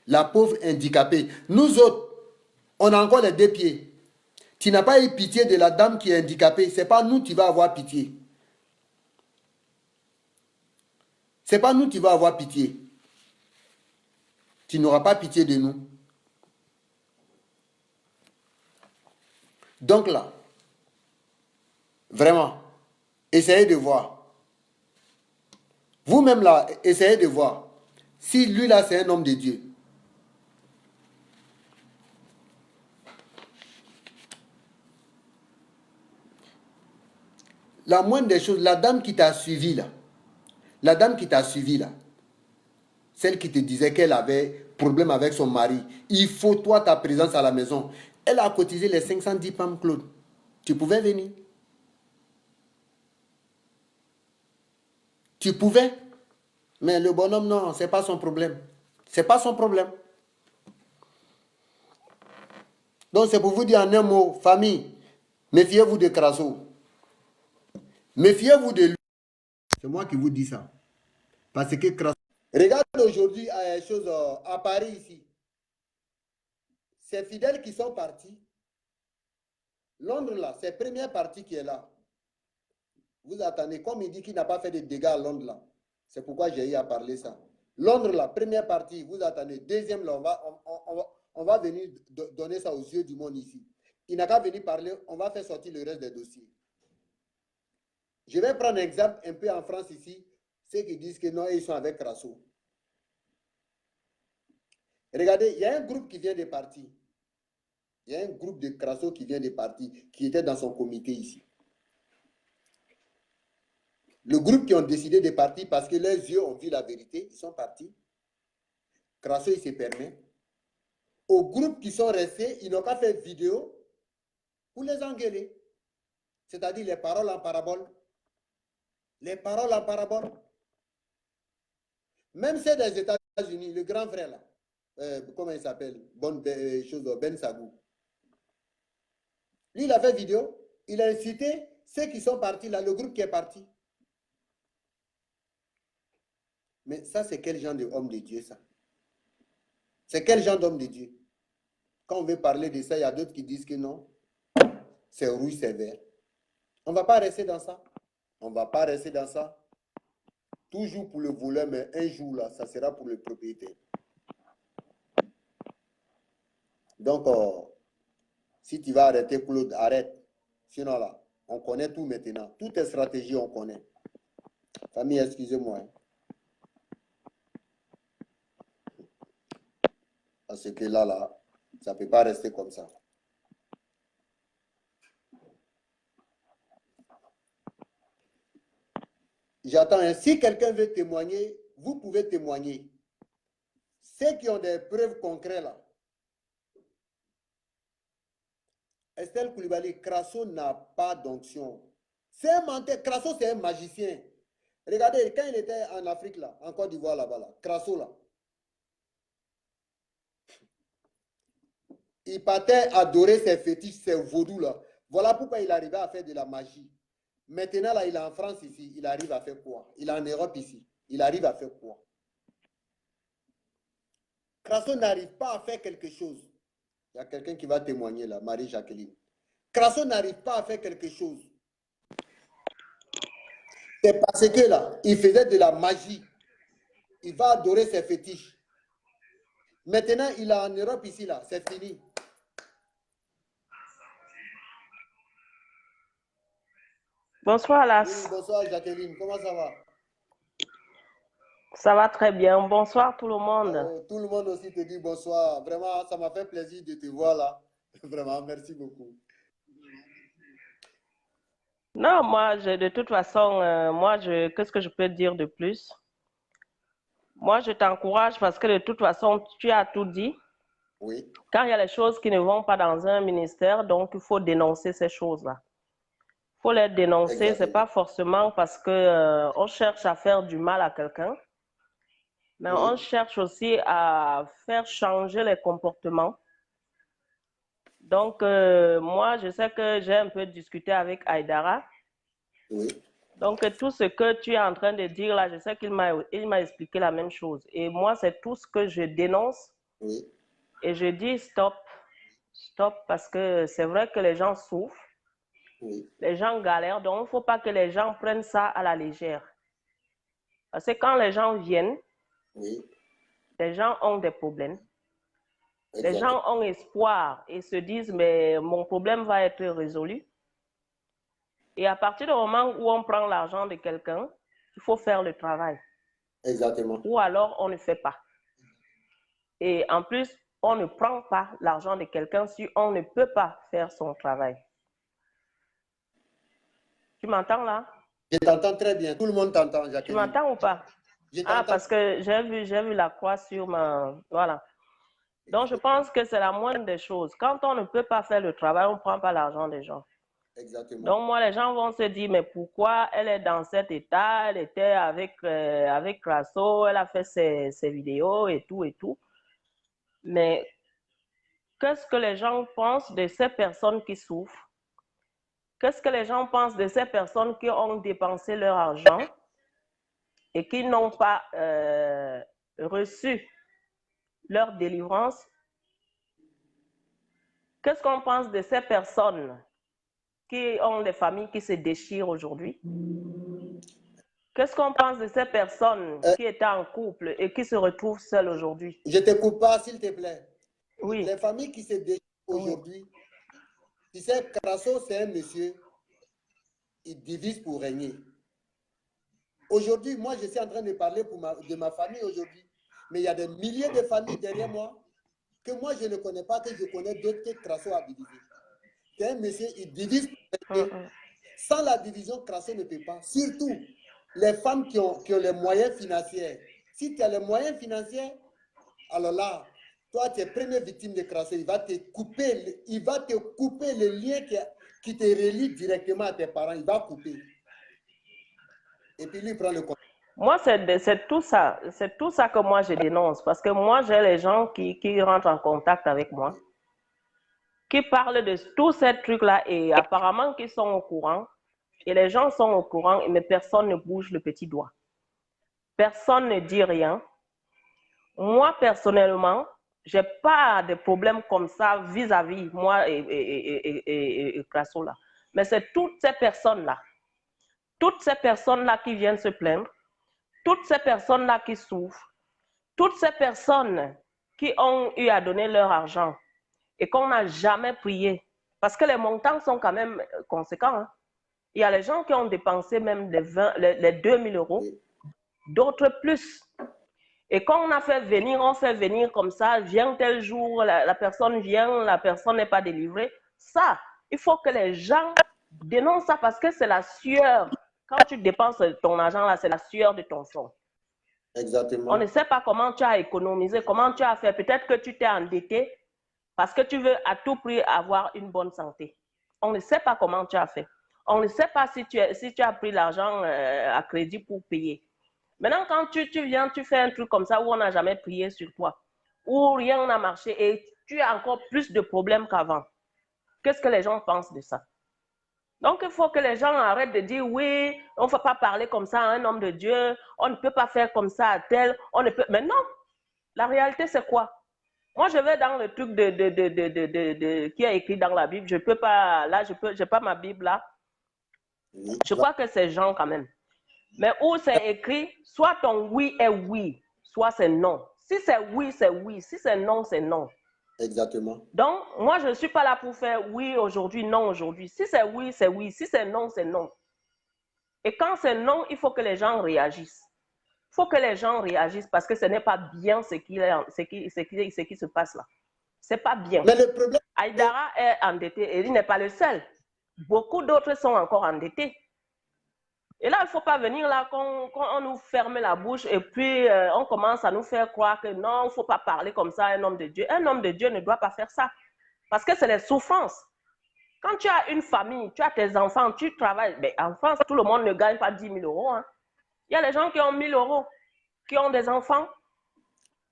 [SPEAKER 1] La pauvre handicapée. Nous autres, on a encore les 2 pieds. Tu n'as pas eu pitié de la dame qui est handicapée. Ce n'est pas nous qui vas avoir pitié. Ce n'est pas nous qui vas avoir pitié. Tu n'auras pas pitié de nous. Donc là, vraiment, essayez de voir. Vous-même là, essayez de voir. Si lui là, c'est un homme de Dieu. La moindre des choses, la dame qui t'a suivi là, celle qui te disait qu'elle avait problème avec son mari, il faut toi ta présence à la maison. Elle a cotisé les 510 pam, Claude. Tu pouvais venir. Tu pouvais. Mais le bonhomme, non, ce n'est pas son problème. Ce n'est pas son problème. Donc c'est pour vous dire en un mot, famille, méfiez-vous de Crasso. Méfiez-vous de lui. C'est moi qui vous dis ça. Parce que Crasso... Regarde aujourd'hui à Paris ici. Ses fidèles qui sont partis. Londres, là, c'est la première partie qui est là. Vous attendez, comme il dit qu'il n'a pas fait de dégâts à Londres, là. C'est pourquoi j'ai eu à parler ça. Londres, la première partie, vous attendez. Deuxième, là, on va venir donner ça aux yeux du monde ici. Il n'a qu'à venir parler, on va faire sortir le reste des dossiers. Je vais prendre un exemple un peu en France ici, ceux qui disent que non, ils sont avec Crasso. Regardez, il y a un groupe qui vient des partis. Il y a un groupe de Crasso qui vient des partis, qui était dans son comité ici. Le groupe qui ont décidé de partir parce que leurs yeux ont vu la vérité, ils sont partis. Crasso, il se permet. Aux groupes qui sont restés, ils n'ont pas fait vidéo pour les engueuler. C'est-à-dire les paroles en parabole. Les paroles en parabole. Même ceux des États-Unis, le grand frère là, comment il s'appelle? Ben Sagou. Lui, il a fait vidéo. Il a incité ceux qui sont partis là, le groupe qui est parti. Mais ça, c'est quel genre d'homme de Dieu, ça? C'est quel genre d'homme de Dieu? Quand on veut parler de ça, il y a d'autres qui disent que non, c'est rouge, c'est vert. On ne va pas rester dans ça. On ne va pas rester dans ça. Toujours pour le voleur, mais un jour, là, ça sera pour le propriétaire. Donc, si tu vas arrêter, Claude, arrête. Sinon, là, on connaît tout maintenant. Toutes les stratégies, on connaît. Famille, excusez-moi. Parce que là, ça ne peut pas rester comme ça. J'attends. Si quelqu'un veut témoigner, vous pouvez témoigner. Ceux qui ont des preuves concrètes, là. Estelle Koulibaly, Crasso n'a pas d'onction. C'est un menteur. Crasso, c'est un magicien. Regardez, quand il était en Afrique, là, en Côte d'Ivoire, là-bas, là, Crasso, là, il partait adorer ses fétiches, ses vaudous, là. Voilà pourquoi il arrivait à faire de la magie. Maintenant, là, il est en France ici. Il arrive à faire quoi? Il est en Europe ici. Il arrive à faire quoi? Crasso n'arrive pas à faire quelque chose. Il y a quelqu'un qui va témoigner là, Marie-Jacqueline. Crasso n'arrive pas à faire quelque chose. C'est parce que là, il faisait de la magie. Il va adorer ses fétiches. Maintenant, il est en Europe ici, là. C'est fini.
[SPEAKER 2] Bonsoir, Las.
[SPEAKER 1] Oui, bonsoir, Jacqueline. Comment ça va?
[SPEAKER 2] Ça va très bien. Bonsoir, tout le monde.
[SPEAKER 1] Tout le monde aussi te dit bonsoir. Vraiment, ça m'a fait plaisir de te voir là. Vraiment, merci beaucoup.
[SPEAKER 2] Non, moi, de toute façon, qu'est-ce que je peux dire de plus? Moi, je t'encourage parce que de toute façon, tu as tout dit.
[SPEAKER 1] Oui.
[SPEAKER 2] Quand il y a les choses qui ne vont pas dans un ministère, donc il faut dénoncer ces choses-là. Il faut les dénoncer. C'est pas forcément parce que on cherche à faire du mal à quelqu'un, mais oui, on cherche aussi à faire changer les comportements. Donc, moi, je sais que j'ai un peu discuté avec Aïdara.
[SPEAKER 1] Oui.
[SPEAKER 2] Donc, tout ce que tu es en train de dire là, je sais qu'il m'a expliqué la même chose. Et moi, c'est tout ce que je dénonce.
[SPEAKER 1] Oui.
[SPEAKER 2] Et je dis stop, stop, parce que c'est vrai que les gens souffrent. Oui. Les gens galèrent. Donc, il ne faut pas que les gens prennent ça à la légère. Parce que quand les gens viennent, oui, les gens ont des problèmes. Exactement. Les gens ont espoir et se disent, mais mon problème va être résolu. Et à partir du moment où on prend l'argent de quelqu'un, il faut faire le travail.
[SPEAKER 1] Exactement.
[SPEAKER 2] Ou alors, on ne fait pas. Et en plus, on ne prend pas l'argent de quelqu'un si on ne peut pas faire son travail. Tu m'entends là?
[SPEAKER 1] Je t'entends très bien. Tout le monde t'entend, Jacqueline.
[SPEAKER 2] Tu m'entends ou pas? Ah, parce que j'ai vu la croix sur ma... Voilà. Donc, je pense que c'est la moindre des choses. Quand on ne peut pas faire le travail, on ne prend pas l'argent des gens.
[SPEAKER 1] Exactement.
[SPEAKER 2] Donc, moi, les gens vont se dire, mais pourquoi elle est dans cet état? Elle était avec Crasso, elle a fait ses vidéos et tout et tout. Mais qu'est-ce que les gens pensent de ces personnes qui souffrent? Qu'est-ce que les gens pensent de ces personnes qui ont dépensé leur argent et qui n'ont pas reçu leur délivrance? Qu'est-ce qu'on pense de ces personnes qui ont des familles qui se déchirent aujourd'hui? Qu'est-ce qu'on pense de ces personnes qui étaient en couple et qui se retrouvent seules aujourd'hui?
[SPEAKER 1] Je te coupe pas, s'il te plaît.
[SPEAKER 2] Oui.
[SPEAKER 1] Les familles qui se déchirent aujourd'hui, tu sais, Crasso, c'est un monsieur, il divise pour régner. Aujourd'hui, moi, je suis en train de parler de ma famille aujourd'hui, mais il y a des milliers de familles derrière moi que moi, je ne connais pas, que je connais d'autres que Crasso a divisé. C'est un monsieur, il divise pour régner. Sans la division, Crasso ne peut pas. Surtout, les femmes qui ont les moyens financiers. Si tu as les moyens financiers, alors là, toi, tu es première victime de Crasso. Il va te couper le lien qui te relie directement à tes parents. Il va couper. Et puis lui, il prend le compte.
[SPEAKER 2] Moi, c'est tout ça. C'est tout ça que moi, je dénonce. Parce que moi, j'ai les gens qui rentrent en contact avec moi, qui parlent de tous ces trucs-là et apparemment qu'ils sont au courant. Et les gens sont au courant, mais personne ne bouge le petit doigt. Personne ne dit rien. Moi, personnellement, je n'ai pas de problème comme ça vis-à-vis moi et Crasso là. Mais c'est toutes ces personnes-là qui viennent se plaindre, toutes ces personnes-là qui souffrent, toutes ces personnes qui ont eu à donner leur argent et qu'on n'a jamais prié. Parce que les montants sont quand même conséquents. Hein. Il y a les gens qui ont dépensé même les 2000 euros, d'autres plus. Et quand on fait venir comme ça, vient tel jour, la personne vient, la personne n'est pas délivrée. Ça, il faut que les gens dénoncent ça parce que c'est la sueur. Quand tu dépenses ton argent là, c'est la sueur de ton front.
[SPEAKER 1] Exactement.
[SPEAKER 2] On ne sait pas comment tu as économisé, comment tu as fait. Peut-être que tu t'es endetté parce que tu veux à tout prix avoir une bonne santé. On ne sait pas comment tu as fait. On ne sait pas si tu as pris l'argent à crédit pour payer. Maintenant, quand tu viens, tu fais un truc comme ça où on n'a jamais prié sur toi, où rien n'a marché et tu as encore plus de problèmes qu'avant. Qu'est-ce que les gens pensent de ça? Donc, il faut que les gens arrêtent de dire oui, on ne faut pas parler comme ça à un homme de Dieu, on ne peut pas faire comme ça à tel, on ne peut. Mais non, la réalité, c'est quoi? Moi, je vais dans le truc qui est écrit dans la Bible. Je peux pas, là, je n'ai pas ma Bible là. Je crois que c'est Jean quand même. Mais où c'est écrit, soit ton oui est oui, soit c'est non. Si c'est oui, c'est oui. Si c'est non, c'est non.
[SPEAKER 1] Exactement.
[SPEAKER 2] Donc, moi, je ne suis pas là pour faire oui aujourd'hui, non aujourd'hui. Si c'est oui, c'est oui. Si c'est non, c'est non. Et quand c'est non, il faut que les gens réagissent. Il faut que les gens réagissent parce que ce n'est pas bien ce qui se passe là. Ce n'est pas bien.
[SPEAKER 1] Mais le problème...
[SPEAKER 2] Aïdara est endetté et il n'est pas le seul. Beaucoup d'autres sont encore endettés. Et là, il ne faut pas venir là quand on nous ferme la bouche et puis on commence à nous faire croire que non, il ne faut pas parler comme ça à un homme de Dieu. Un homme de Dieu ne doit pas faire ça parce que c'est les souffrances. Quand tu as une famille, tu as tes enfants, tu travailles. Mais en France, tout le monde ne gagne pas 10 000 euros. Hein. Il y a les gens qui ont 1 000 euros, qui ont des enfants,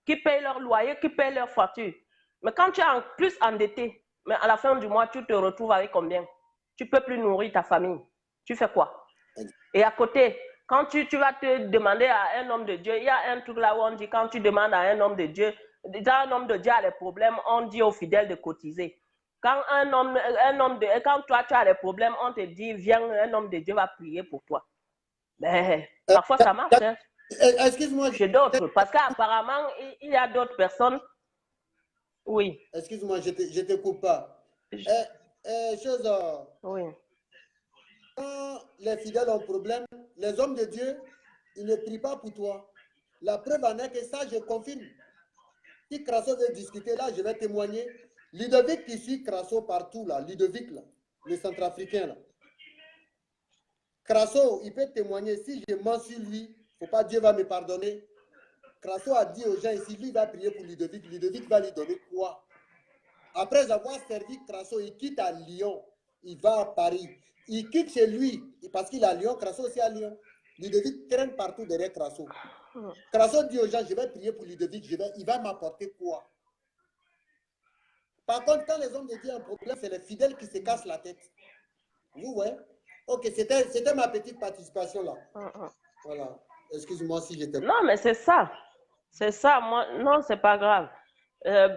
[SPEAKER 2] qui payent leur loyer, qui payent leur facture. Mais quand tu es en plus endetté, mais à la fin du mois, tu te retrouves avec combien? Tu ne peux plus nourrir ta famille. Tu fais quoi? Et à côté, quand tu vas te demander à un homme de Dieu, il y a un truc là où on dit quand tu demandes à un homme de Dieu, déjà un homme de Dieu a des problèmes, on dit aux fidèles de cotiser. Quand quand toi tu as des problèmes, on te dit viens, un homme de Dieu va prier pour toi. Mais parfois ça marche. Hein.
[SPEAKER 1] Excuse-moi.
[SPEAKER 2] Chez d'autres, parce qu'apparemment il y a d'autres personnes. Oui.
[SPEAKER 1] Excuse-moi, je te coupe pas.
[SPEAKER 2] Oui.
[SPEAKER 1] Quand les fidèles ont problème, les hommes de Dieu, ils ne prient pas pour toi. La preuve en est que ça, je confirme. Si Crasso veut discuter, là, je vais témoigner. Ludovic qui suit Crasso partout, là, Ludovic, là, le centrafricain, là. Crasso, il peut témoigner. Si je mens sur lui, il ne faut pas, Dieu va me pardonner. Crasso a dit aux gens ici, lui va prier pour Ludovic. Ludovic va lui donner quoi? Après avoir servi Crasso, il quitte à Lyon. Il va à Paris. Il quitte chez lui parce qu'il est à Lyon. Crasso aussi à Lyon. Ludovic traîne partout derrière Crasso. Crasso dit aux gens, je vais prier pour Ludovic. Il va m'apporter quoi? Par contre, quand les hommes de Dieu ont un problème, c'est les fidèles qui se cassent la tête. Vous, ouais? Ok, c'était ma petite participation là. Voilà. Excuse-moi si j'étais...
[SPEAKER 2] Non, mais c'est ça. C'est ça. Moi, non, c'est pas grave.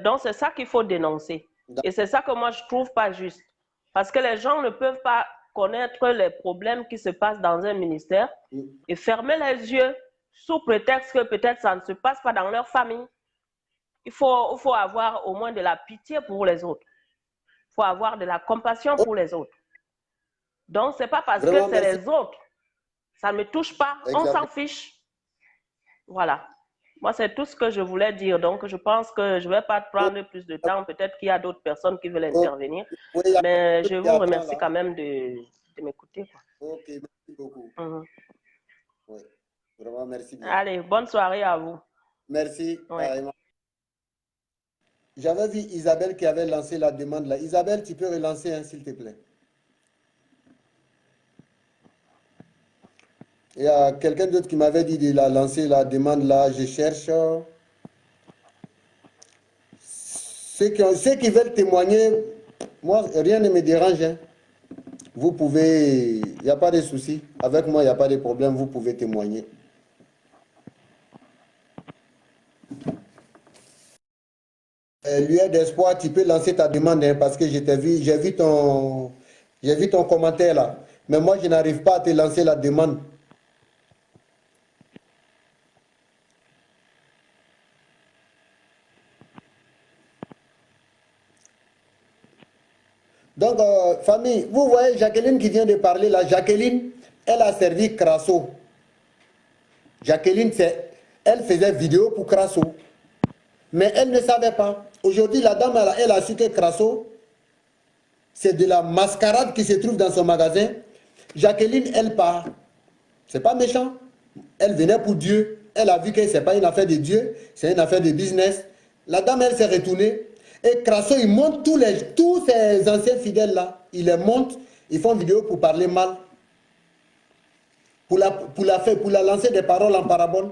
[SPEAKER 2] Donc, c'est ça qu'il faut dénoncer. Et c'est ça que moi, je ne trouve pas juste. Parce que les gens ne peuvent pas connaître les problèmes qui se passent dans un ministère et fermer les yeux sous prétexte que peut-être ça ne se passe pas dans leur famille. Il faut avoir au moins de la pitié pour les autres. Il faut avoir de la compassion pour les autres. Donc, ce n'est pas parce
[SPEAKER 1] Vraiment,
[SPEAKER 2] que c'est
[SPEAKER 1] merci.
[SPEAKER 2] les autres. Ça ne me touche pas. On s'en fiche. Voilà. Moi, c'est tout ce que je voulais dire. Donc, je pense que je ne vais pas prendre plus de temps. Peut-être qu'il y a d'autres personnes qui veulent intervenir.
[SPEAKER 1] Oui,
[SPEAKER 2] Mais je vous remercie quand même de m'écouter.
[SPEAKER 1] Ok, merci beaucoup. Oui, vraiment, merci bien.
[SPEAKER 2] Allez, bonne soirée à vous.
[SPEAKER 1] Merci.
[SPEAKER 2] Ouais.
[SPEAKER 1] J'avais vu Isabelle qui avait lancé la demande là. Isabelle, tu peux relancer, hein, s'il te plaît. Il y a quelqu'un d'autre qui m'avait dit de la lancer la demande là. Je cherche. Ceux qui veulent témoigner, moi, rien ne me dérange. Hein. Vous pouvez, il n'y a pas de souci. Avec moi, il n'y a pas de problème. Vous pouvez témoigner. Lueur d'espoir, tu peux lancer ta demande hein, parce que j'ai vu ton commentaire là. Mais moi, je n'arrive pas à te lancer la demande. Donc, famille, vous voyez Jacqueline qui vient de parler là. Jacqueline, elle a servi Crasso. Jacqueline, elle faisait vidéo pour Crasso. Mais elle ne savait pas. Aujourd'hui, la dame, elle a su que Crasso, c'est de la mascarade qui se trouve dans son magasin. Jacqueline, elle part. C'est pas méchant. Elle venait pour Dieu. Elle a vu que ce n'est pas une affaire de Dieu, c'est une affaire de business. La dame, elle s'est retournée. Et Crasso, il monte tous ces anciens fidèles-là. Il les monte, ils font vidéo pour parler mal. Pour la lancer des paroles en parabole.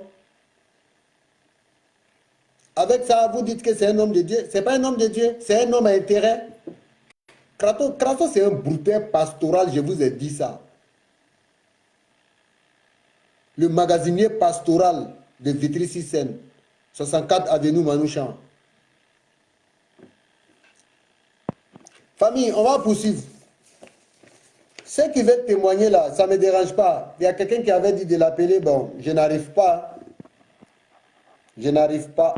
[SPEAKER 1] Avec ça, vous dites que c'est un homme de Dieu. Ce n'est pas un homme de Dieu, c'est un homme à intérêt. Crasso, c'est un brouteur pastoral, je vous ai dit ça. Le magasinier pastoral de Vitry-sur-Seine, 64 avenue Manouchan. Famille, on va poursuivre. Ceux qui veulent témoigner là, ça ne me dérange pas. Il y a quelqu'un qui avait dit de l'appeler, bon, je n'arrive pas. Je n'arrive pas.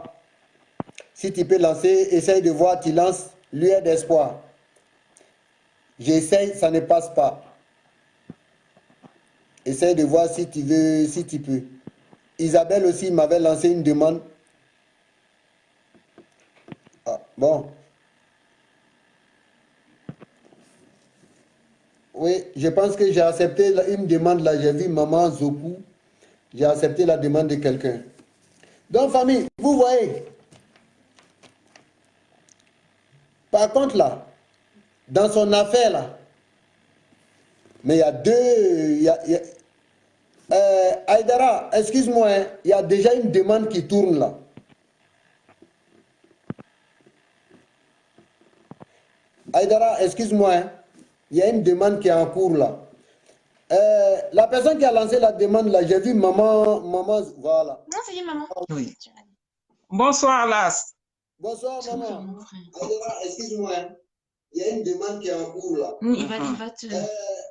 [SPEAKER 1] Si tu peux lancer, essaye de voir, tu lances lueur d'espoir. J'essaye, ça ne passe pas. Essaye de voir si tu veux, si tu peux. Isabelle aussi m'avait lancé une demande. Ah, bon. Oui, je pense que j'ai accepté une demande là. J'ai vu Maman Zoku. J'ai accepté la demande de quelqu'un. Donc, famille, vous voyez. Par contre, là, dans son affaire, là, mais il y a deux... Aïdara, excuse-moi, hein, il y a déjà une demande qui tourne là. Aïdara, excuse-moi, hein, il y a une demande qui est en cours là. La personne qui a lancé la demande là, j'ai vu maman, voilà.
[SPEAKER 3] Non, c'est maman.
[SPEAKER 4] Oui. Bonsoir, Las.
[SPEAKER 1] Bonsoir, maman. Aïdara, excuse-moi, hein, il y a une demande qui est en cours là.
[SPEAKER 3] Il va te...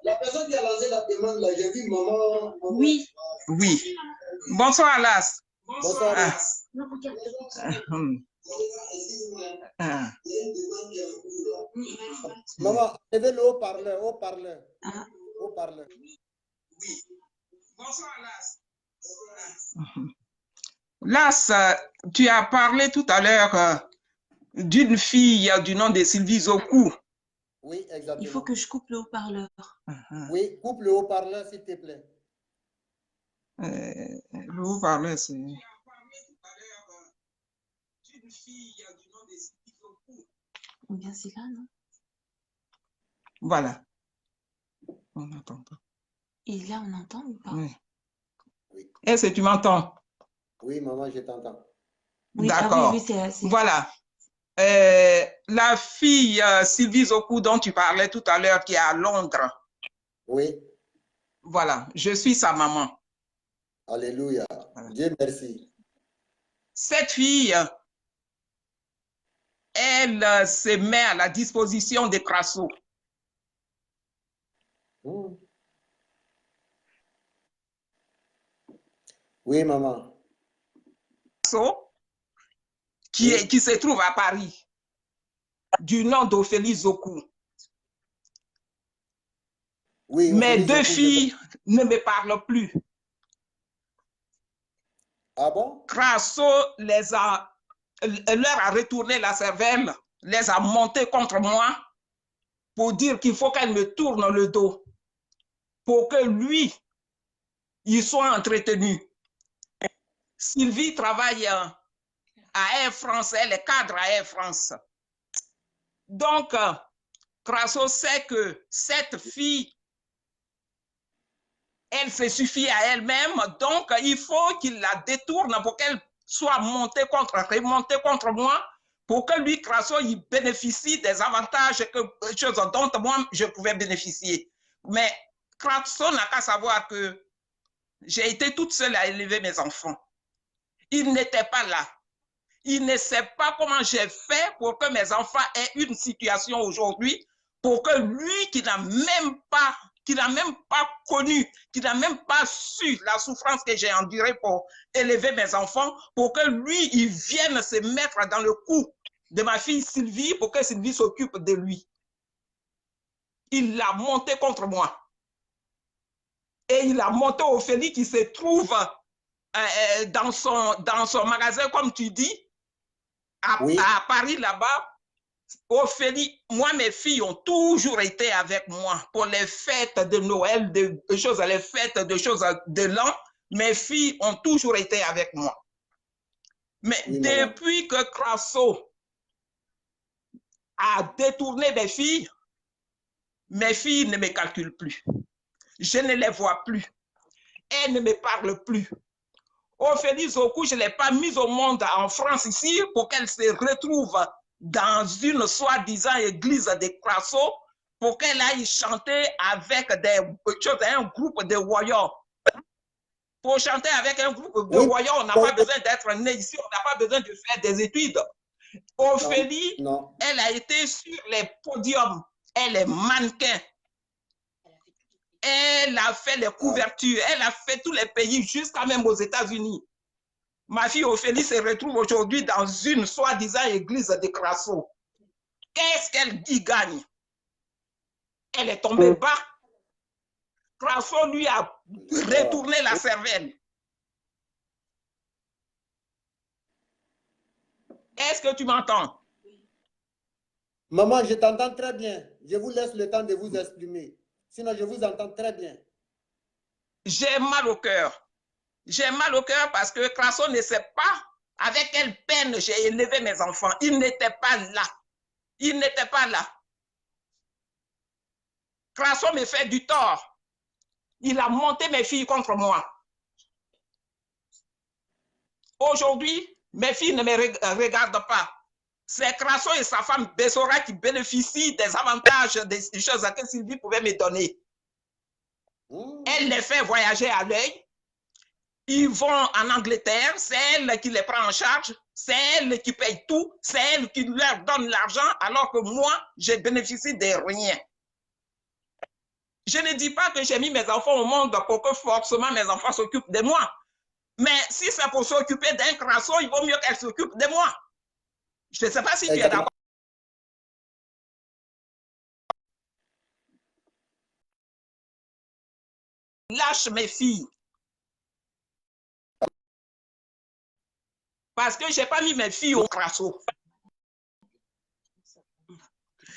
[SPEAKER 1] La personne qui a lancé la demande là, j'ai vu maman.
[SPEAKER 3] Oui.
[SPEAKER 4] Oui. Bonsoir, Las.
[SPEAKER 1] Bonsoir.
[SPEAKER 3] Non, regarde.
[SPEAKER 1] Maman, levez le haut-parleur, haut-parleur. Haut-parleur.
[SPEAKER 4] Oui. Bonsoir, Las. Las, tu as parlé tout à l'heure d'une fille du nom de Sylvie Zoku.
[SPEAKER 1] Oui, exactement.
[SPEAKER 3] Il faut que je coupe le haut-parleur.
[SPEAKER 1] Oui, coupe le haut-parleur, s'il te plaît.
[SPEAKER 4] Le haut-parleur, c'est...
[SPEAKER 3] Ou bien c'est là, non?
[SPEAKER 4] Voilà. On n'entend pas.
[SPEAKER 3] Et là, on entend ou pas?
[SPEAKER 4] Oui.
[SPEAKER 1] Oui.
[SPEAKER 4] Est-ce que tu m'entends?
[SPEAKER 1] Oui, maman, je t'entends.
[SPEAKER 3] Oui,
[SPEAKER 4] D'accord.
[SPEAKER 3] oui, c'est...
[SPEAKER 4] Voilà. La fille Sylvie Zoku dont tu parlais tout à l'heure qui est à Londres.
[SPEAKER 1] Oui.
[SPEAKER 4] Voilà, je suis sa maman.
[SPEAKER 1] Alléluia. Dieu merci.
[SPEAKER 4] Cette fille, elle se met à la disposition de Crasso.
[SPEAKER 1] Oui, maman.
[SPEAKER 4] Crasso, qui se trouve à Paris, du nom d'Ophélie Zoku.
[SPEAKER 1] Oui,
[SPEAKER 4] Mes
[SPEAKER 1] Ophélie
[SPEAKER 4] deux
[SPEAKER 1] Zoku,
[SPEAKER 4] filles ne me parlent plus.
[SPEAKER 1] Ah bon?
[SPEAKER 4] Crasso leur a retourné la cervelle, les a montés contre moi pour dire qu'il faut qu'elle me tourne le dos pour que lui, il soit entretenu. Sylvie travaille à Air France, elle est cadre à Air France. Donc, Crasso sait que cette fille, elle se suffit à elle-même, donc il faut qu'il la détourne pour qu'elle soit montée contre moi, pour que lui, Crasso, il bénéficie des avantages dont moi, je pouvais bénéficier. Mais Crasso n'a qu'à savoir que j'ai été toute seule à élever mes enfants. Il n'était pas là. Il ne sait pas comment j'ai fait pour que mes enfants aient une situation aujourd'hui, pour que lui qui n'a même pas connu, qui n'a même pas su la souffrance que j'ai endurée pour élever mes enfants, pour que lui, il vienne se mettre dans le cou de ma fille Sylvie, pour que Sylvie s'occupe de lui. Il l'a monté contre moi. Et il a monté Ophélie qui se trouve dans son magasin, comme tu dis, à Paris là-bas. Ophélie, moi, mes filles ont toujours été avec moi pour les fêtes de Noël, les fêtes de choses de l'an. Mes filles ont toujours été avec moi. Mais depuis que Crasso a détourné mes filles ne me calculent plus. Je ne les vois plus. Elles ne me parlent plus. Ophélie Zoku, je ne l'ai pas mise au monde en France ici pour qu'elle se retrouve dans une soi-disant église de Crasso pour qu'elle aille chanter avec un groupe de warriors. Pour chanter avec un groupe de warriors, on n'a pas besoin d'être né ici, on n'a pas besoin de faire des études. Ophélie, elle a été sur les podiums, elle est mannequin. Elle a fait les couvertures, elle a fait tous les pays, jusqu'à même aux États-Unis. Ma fille Ophélie se retrouve aujourd'hui dans une soi-disant église de Crasso. Qu'est-ce qu'elle y gagne? Elle est tombée bas. Crasso lui a retourné la cervelle. Est-ce que tu m'entends?
[SPEAKER 1] Maman, je t'entends très bien. Je vous laisse le temps de vous exprimer. Sinon, je vous entends très bien.
[SPEAKER 4] J'ai mal au cœur. J'ai mal au cœur parce que Crasso ne sait pas avec quelle peine j'ai élevé mes enfants. Il n'était pas là. Il n'était pas là. Crasso me fait du tort. Il a monté mes filles contre moi. Aujourd'hui, mes filles ne me regardent pas. C'est Crasso et sa femme Bessora qui bénéficient des avantages des choses que Sylvie pouvait me donner. Elle les fait voyager à l'œil. Ils vont en Angleterre, c'est elle qui les prend en charge, c'est elle qui paye tout, c'est elle qui leur donne l'argent, alors que moi, je bénéficie de rien. Je ne dis pas que j'ai mis mes enfants au monde pour que forcément mes enfants s'occupent de moi. Mais si c'est pour s'occuper d'un Crasso, il vaut mieux qu'elle s'occupe de moi. Je ne sais pas si tu es d'accord. Lâche mes filles. Parce que je n'ai pas mis mes filles au Crasso.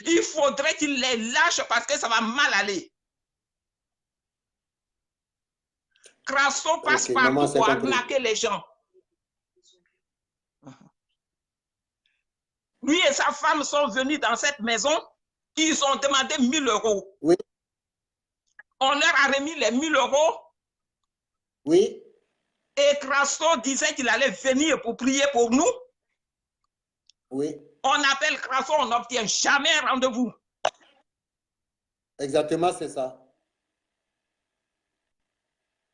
[SPEAKER 4] Il faudrait qu'il les lâche parce que ça va mal aller. Crasso passe partout pour arnaquer les gens. Lui et sa femme sont venus dans cette maison. Ils ont demandé 1 000 euros.
[SPEAKER 1] Oui.
[SPEAKER 4] On leur a remis les 1 000 euros.
[SPEAKER 1] Oui.
[SPEAKER 4] Et Crasso disait qu'il allait venir pour prier pour nous.
[SPEAKER 1] Oui.
[SPEAKER 4] On appelle Crasso, on n'obtient jamais un rendez-vous.
[SPEAKER 1] Exactement, c'est ça.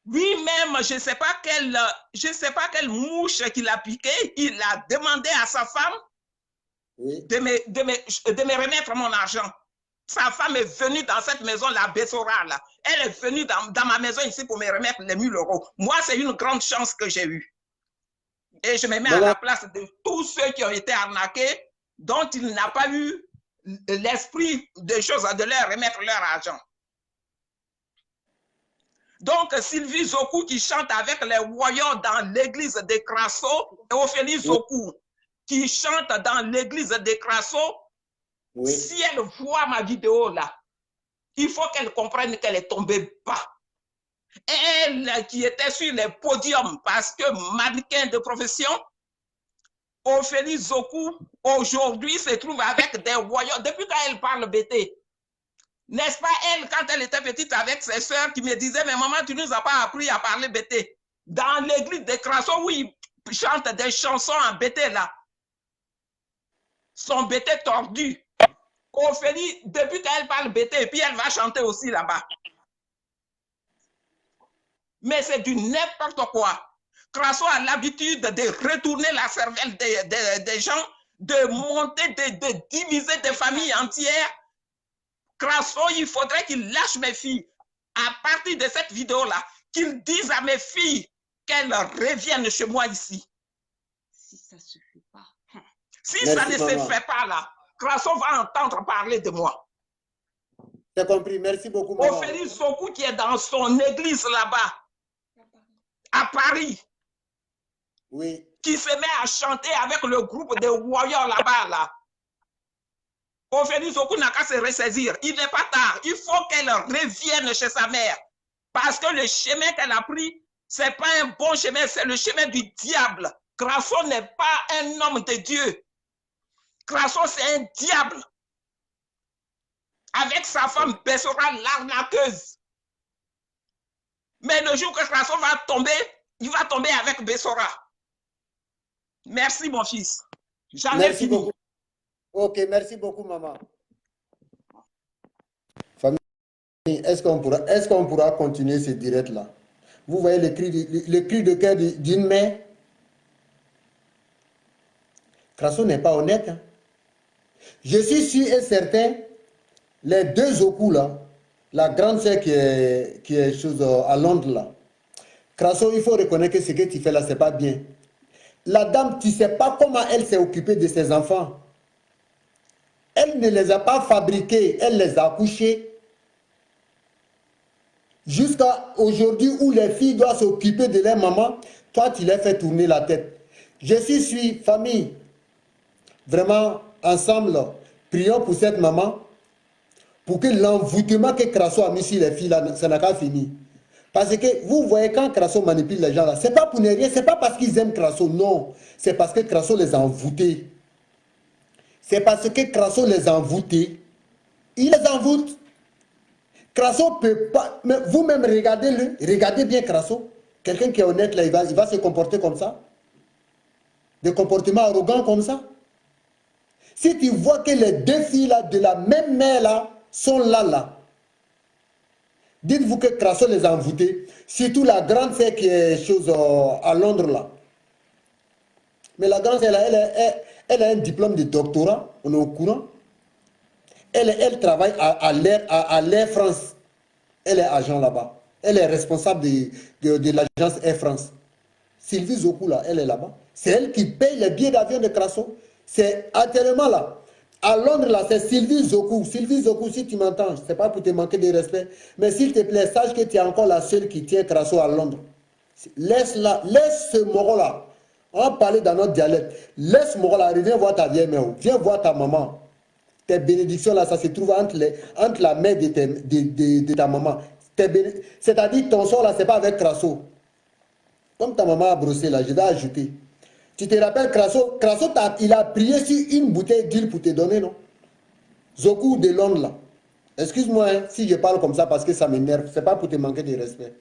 [SPEAKER 4] Lui-même, je ne sais pas quelle mouche qu'il a piqué. Il a demandé à sa femme
[SPEAKER 1] Oui.
[SPEAKER 4] de me remettre mon argent. Sa femme est venue dans cette maison, la Bessora, là. Elle est venue dans ma maison ici pour me remettre les 1000 euros. Moi, c'est une grande chance que j'ai eue. Et je me mets à la place de tous ceux qui ont été arnaqués, dont il n'a pas eu l'esprit de choses de leur remettre leur argent. Donc, Sylvie Zoku qui chante avec les voyants dans l'église de Crasso, et Ophélie Zoku qui chante dans l'église de Crasso, oui. Si elle voit ma vidéo là, il faut qu'elle comprenne qu'elle est tombée bas. Elle qui était sur les podiums parce que mannequin de profession, Ophélie Zoku, aujourd'hui se trouve avec des voyants. Depuis quand elle parle BT, n'est-ce pas elle, quand elle était petite avec ses soeurs, qui me disaient, mais maman, tu ne nous as pas appris à parler BT. Dans l'église de Crasso, où ils chantent des chansons en BT là. Son BT tordu. Ophélie, depuis qu'elle parle BT, et puis elle va chanter aussi là-bas. Mais c'est du n'importe quoi. Crasso a l'habitude de retourner la cervelle des gens, de monter, de diviser des familles entières. Crasso, il faudrait qu'il lâche mes filles. À partir de cette vidéo-là, qu'il dise à mes filles qu'elles reviennent chez moi ici.
[SPEAKER 3] Si ça ne se fait pas.
[SPEAKER 4] Si merci, ça ne se fait pas là, Crasso va entendre parler de moi.
[SPEAKER 1] J'ai compris, merci beaucoup, maman.
[SPEAKER 4] Ophélie Zoku qui est dans son église là-bas, à Paris.
[SPEAKER 1] Oui.
[SPEAKER 4] Qui se met à chanter avec le groupe de warriors là-bas, là. Ophélie Zoku n'a qu'à se ressaisir. Il n'est pas tard. Il faut qu'elle revienne chez sa mère. Parce que le chemin qu'elle a pris, ce n'est pas un bon chemin, c'est le chemin du diable. Crasso n'est pas un homme de Dieu. Crasso, c'est un diable. Avec sa femme Bessora, l'arnaqueuse. Mais le jour que Crasso va tomber, il va tomber avec Bessora. Merci, mon fils. J'en ai fini.
[SPEAKER 1] Beaucoup. Ok, merci beaucoup, maman. Famille, est-ce qu'on pourra continuer ce direct-là? Vous voyez le cri de cœur d'une mère? Crasso n'est pas honnête. Hein? Je suis sûr et certain, les deux Zoku là, la grande sœur qui est chose à Londres là, Crasso, il faut reconnaître que ce que tu fais là, c'est pas bien. La dame, tu ne sais pas comment elle s'est occupée de ses enfants. Elle ne les a pas fabriqués, elle les a accouchés. Jusqu'à aujourd'hui où les filles doivent s'occuper de leur maman, toi tu les fais tourner la tête. Je suis famille, vraiment ensemble, prions pour cette maman, pour que l'envoûtement que Crasso a mis sur les filles là, ça n'a pas fini. Parce que vous voyez quand Crasso manipule les gens là, c'est pas pour ne rien, c'est pas parce qu'ils aiment Crasso, non. C'est parce que Crasso les a envoûtés. C'est parce que Crasso les a envoûtés. Il les envoûte. Crasso peut pas... Mais vous-même, regardez-le. Regardez bien Crasso. Quelqu'un qui est honnête, là, il va se comporter comme ça. Des comportements arrogants comme ça. Si tu vois que les deux filles là, de la même mère là, sont là. Dites-vous que Crasso les a envoûtés. Surtout la grande sœur qui est chose à Londres là. Mais la grande sœur là, elle a un diplôme de doctorat, on est au courant. Elle travaille à l'Air France. Elle est agent là-bas. Elle est responsable de l'agence Air France. Sylvie Zoku là, elle est là-bas. C'est elle qui paye les billets d'avion de Crasso. C'est actuellement là. À Londres là, c'est Sylvie Zoku. Sylvie Zoku, si tu m'entends, c'est pas pour te manquer de respect, mais s'il te plaît, sache que tu es encore la seule qui tient Crasso à Londres. Laisse ce moro là. On va parler dans notre dialecte. Laisse mon là, reviens voir ta vieille mère. Viens voir ta maman. Tes bénédictions là, ça se trouve entre la mère de ta maman. C'est-à-dire ton sort là, c'est pas avec Crasso. Comme ta maman a brossé là, je vais ajouter. Tu te rappelles Crasso, il a prié sur une bouteille d'huile pour te donner, non? Zoku de Londres là. Excuse-moi hein, si je parle comme ça parce que ça m'énerve. C'est pas pour te manquer de respect.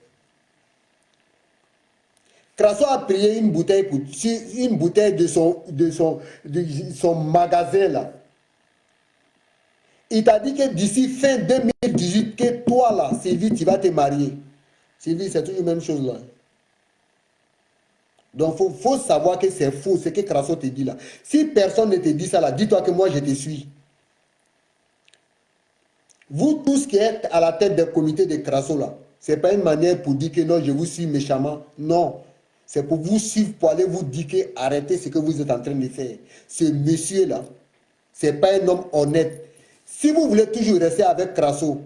[SPEAKER 1] Crasso a prié une bouteille de son magasin là. Il t'a dit que d'ici fin 2018, que toi là, Sylvie, tu vas te marier. Sylvie, c'est toujours la même chose là. Donc, faut savoir que c'est faux, ce que Crasso te dit là. Si personne ne te dit ça là, dis-toi que moi, je te suis. Vous tous qui êtes à la tête des comités de Crasso là, ce n'est pas une manière pour dire que non, je vous suis méchamment. Non. C'est pour vous suivre, pour aller vous dire que arrêtez ce que vous êtes en train de faire. Ce monsieur-là, ce n'est pas un homme honnête. Si vous voulez toujours rester avec Crasso,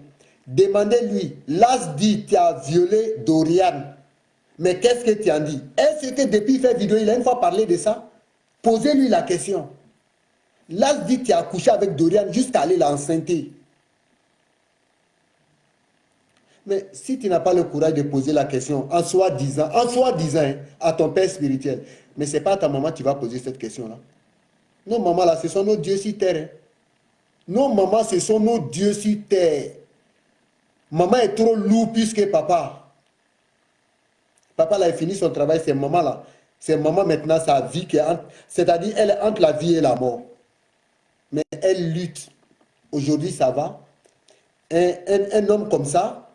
[SPEAKER 1] demandez-lui. Las dit, tu as violé Dorian. Mais qu'est-ce que tu en dis? Est-ce que depuis qu'il fait vidéo, il a une fois parlé de ça? Posez-lui la question. Las dit, tu as couché avec Dorian jusqu'à aller l'enceinte. Mais si tu n'as pas le courage de poser la question en soi-disant à ton père spirituel, mais ce n'est pas à ta maman que tu vas poser cette question-là. Nos mamans là, ce sont nos dieux sur terre. Hein. Nos mamans, ce sont nos dieux sur terre. Maman est trop lourd plus que papa. Papa là, il finit son travail, c'est maman là. C'est maman maintenant, sa vie qui est entre, c'est-à-dire elle est entre la vie et la mort. Mais elle lutte. Aujourd'hui, ça va. Un homme comme ça,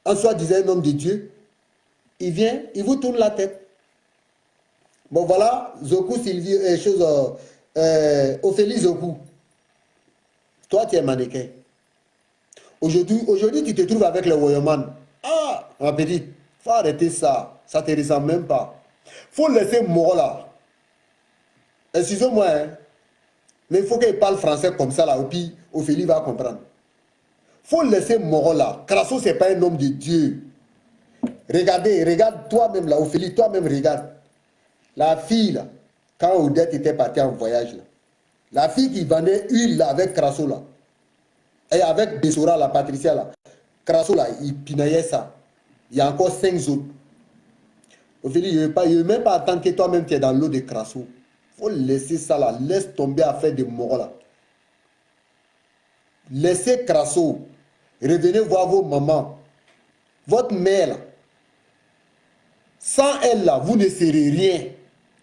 [SPEAKER 1] en soi disant un homme de Dieu, il vient, il vous tourne la tête. Bon voilà, Zoku Sylvie, Ophélie Zoku. Toi, tu es mannequin. Aujourd'hui, tu te trouves avec le Woyoman. Ah, ma petite, faut arrêter ça. Ça ne te ressemble même pas. Faut laisser mort là. Excusez-moi, hein. Mais il faut qu'il parle français comme ça là, et puis Ophélie va comprendre. Faut laisser mort là. Crasso, ce n'est pas un homme de Dieu. Regardez, regarde toi-même là, Ophélie, toi-même regarde. La fille là, quand Odette était partie en voyage là, la fille qui vendait huile là, avec Crasso là, et avec Bessora, la Patricia là, Crasso là, il pinaillait ça. Il y a encore 5 autres. Ophélie, je ne veux même pas attendre que toi-même tu es dans l'eau de Crasso. Il faut laisser ça là, laisse tomber à faire des morts là. Laissez Crasso. Revenez voir vos mamans. Votre mère là. Sans elle là, vous ne serez rien.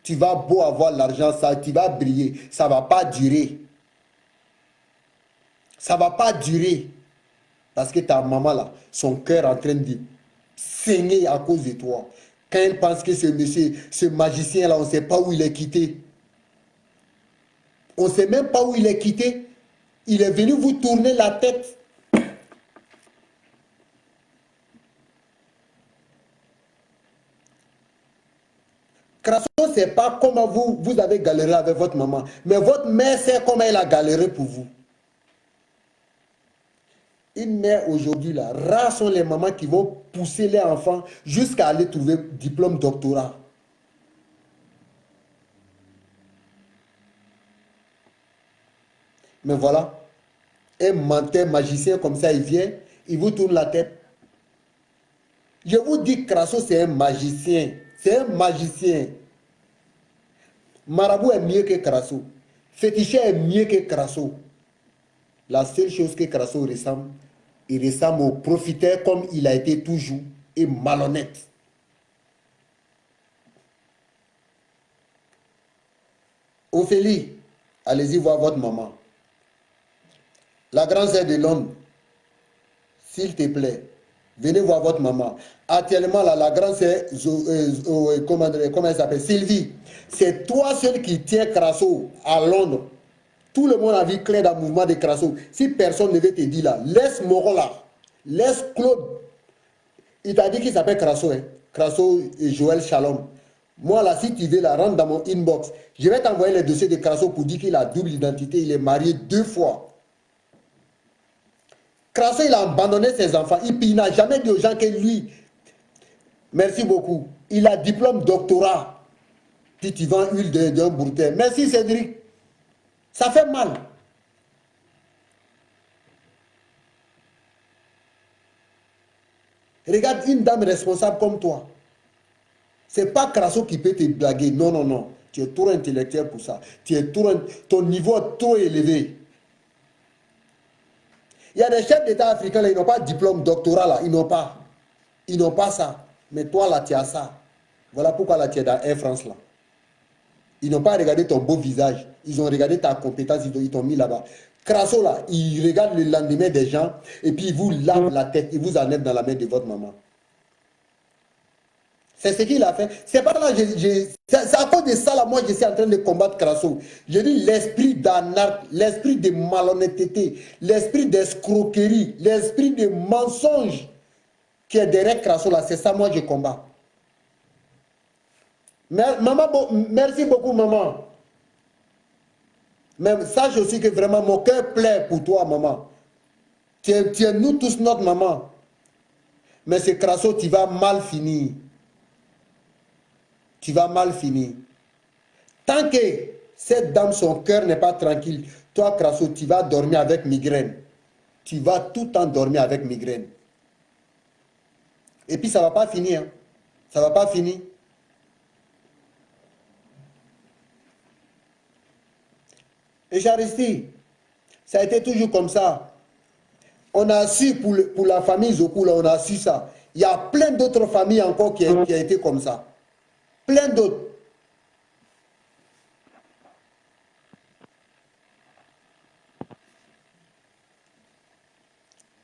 [SPEAKER 1] Tu vas beau avoir l'argent, ça, tu vas briller. Ça ne va pas durer. Ça ne va pas durer. Parce que ta maman là, son cœur est en train de saigner à cause de toi. Quand elle pense que ce monsieur, ce magicien là, on ne sait pas où il est quitté. On ne sait même pas où il est quitté. Il est venu vous tourner la tête. Crasso, ce n'est pas comment vous avez galéré avec votre maman. Mais votre mère sait comment elle a galéré pour vous. Une mère aujourd'hui, là, rares sont les mamans qui vont pousser les enfants jusqu'à aller trouver diplôme doctorat. Mais voilà, un menteur magicien comme ça, il vient, il vous tourne la tête. Je vous dis, Crasso, c'est un magicien. C'est un magicien. Marabout est mieux que Crasso. Féticheur est mieux que Crasso. La seule chose que Crasso ressemble, il ressemble au profiteur comme il a été toujours et malhonnête. Ophélie, allez-y voir votre maman. La grande sœur de Londres, s'il te plaît, venez voir votre maman. Actuellement, là, la grande sœur, comment elle s'appelle? Sylvie. C'est toi seul qui tiens Crasso à Londres. Tout le monde a vu clair dans le mouvement de Crasso. Si personne ne veut te dire là, laisse Moreau là. Laisse Claude. Il t'a dit qu'il s'appelle Crasso. Hein? Crasso et Joël Shalom. Moi là, si tu veux la rendre dans mon inbox, je vais t'envoyer les dossiers de Crasso pour dire qu'il a double identité. Il est marié 2 fois. Crasso, il a abandonné ses enfants. Il n'a jamais dit aux gens que lui, merci beaucoup, il a diplôme doctorat. Puis tu vends huile d'un bourretin. Merci Cédric. Ça fait mal. Regarde une dame responsable comme toi. C'est pas Crasso qui peut te blaguer. Non, non, non. Tu es trop intellectuel pour ça. Ton niveau est trop élevé. Il y a des chefs d'État africains, là, ils n'ont pas de diplôme doctorat, là. Ils n'ont pas. Ils n'ont pas ça. Mais toi, là, tu as ça. Voilà pourquoi là, tu es dans Air France, là. Ils n'ont pas regardé ton beau visage. Ils ont regardé ta compétence, ils t'ont mis là-bas. Crasso, là, il regarde le lendemain des gens et puis il vous lave la tête, il vous enlève dans la main de votre maman. C'est ce qu'il a fait. C'est pas là, c'est à cause de ça, là, moi, je suis en train de combattre Crasso. Je dis l'esprit d'anarchie, l'esprit de malhonnêteté, l'esprit d'escroquerie, l'esprit de mensonge qui est derrière Crasso, là, c'est ça, moi, je combats. Maman, merci beaucoup, maman. Mais sache aussi que vraiment, mon cœur plaît pour toi, maman. Tu es nous tous notre maman. Mais c'est Crasso, tu vas mal finir. Tu vas mal finir. Tant que cette dame, son cœur n'est pas tranquille, toi, Crasso, tu vas dormir avec migraine. Tu vas tout le temps dormir avec migraine. Et puis, ça ne va pas finir. Hein. Ça ne va pas finir. Et Charisti, ça a été toujours comme ça. On a su pour la famille Zokou, là, on a su ça. Il y a plein d'autres familles encore qui a été comme ça. Plein d'autres.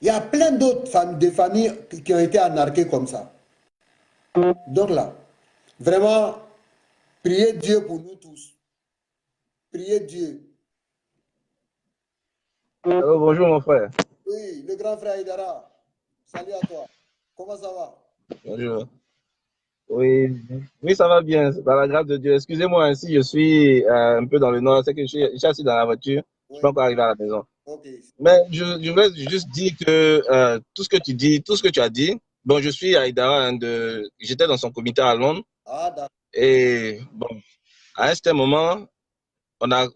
[SPEAKER 1] Il y a plein d'autres familles qui ont été anarquées comme ça. Donc là, vraiment, priez Dieu pour nous tous. Priez Dieu.
[SPEAKER 5] Alors, bonjour mon frère.
[SPEAKER 1] Oui, le grand frère Idara. Salut à toi. Comment ça va?
[SPEAKER 5] Bonjour. Oui, oui, ça va bien, par la grâce de Dieu. Excusez-moi si je suis un peu dans le nord, c'est que je suis assis dans la voiture, je ne suis pas encore arrivé à la maison.
[SPEAKER 1] Okay.
[SPEAKER 5] Mais je voulais juste dire que tout ce que tu dis, tout ce que tu as dit, bon, je suis à Idara, j'étais dans son comité à Londres, et bon, à un certain moment, on a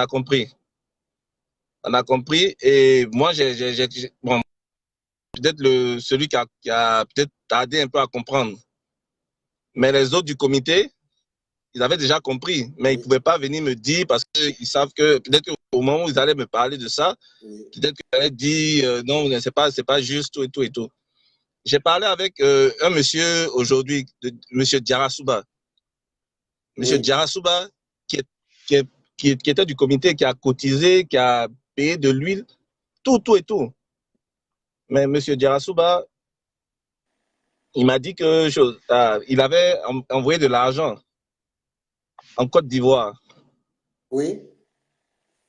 [SPEAKER 5] compris. On a compris, et moi, bon, peut-être celui qui a peut-être tardé un peu à comprendre. Mais les autres du comité, ils avaient déjà compris, mais ils ne pouvaient pas venir me dire parce qu'ils savent que peut-être qu'au moment où ils allaient me parler de ça, peut-être qu'ils allaient dire non, c'est pas juste, tout et tout et tout. J'ai parlé avec un monsieur aujourd'hui, monsieur Diarasuba. Monsieur Diarasuba, qui était du comité, qui a cotisé, qui a payé de l'huile, tout et tout. Mais monsieur Diarasuba, il m'a dit que il avait envoyé de l'argent en Côte d'Ivoire.
[SPEAKER 1] Oui.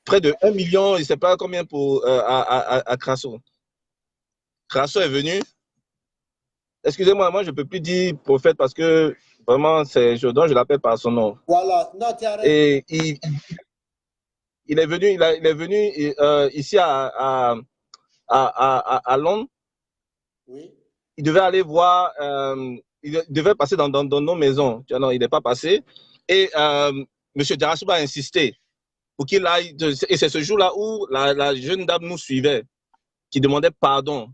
[SPEAKER 5] Près de 1 million, je ne sais pas combien à Crasso. Crasso est venu. Excusez-moi, moi je ne peux plus dire prophète parce que vraiment c'est Jordan, je l'appelle par son nom.
[SPEAKER 1] Voilà, non, tu as raison.
[SPEAKER 5] Et il est venu ici à Londres.
[SPEAKER 1] Oui.
[SPEAKER 5] Il devait aller voir, il devait passer dans nos maisons. Non, il n'est pas passé. Et M. Diarasuba a insisté pour qu'il aille. Et c'est ce jour-là où la jeune dame nous suivait, qui demandait pardon.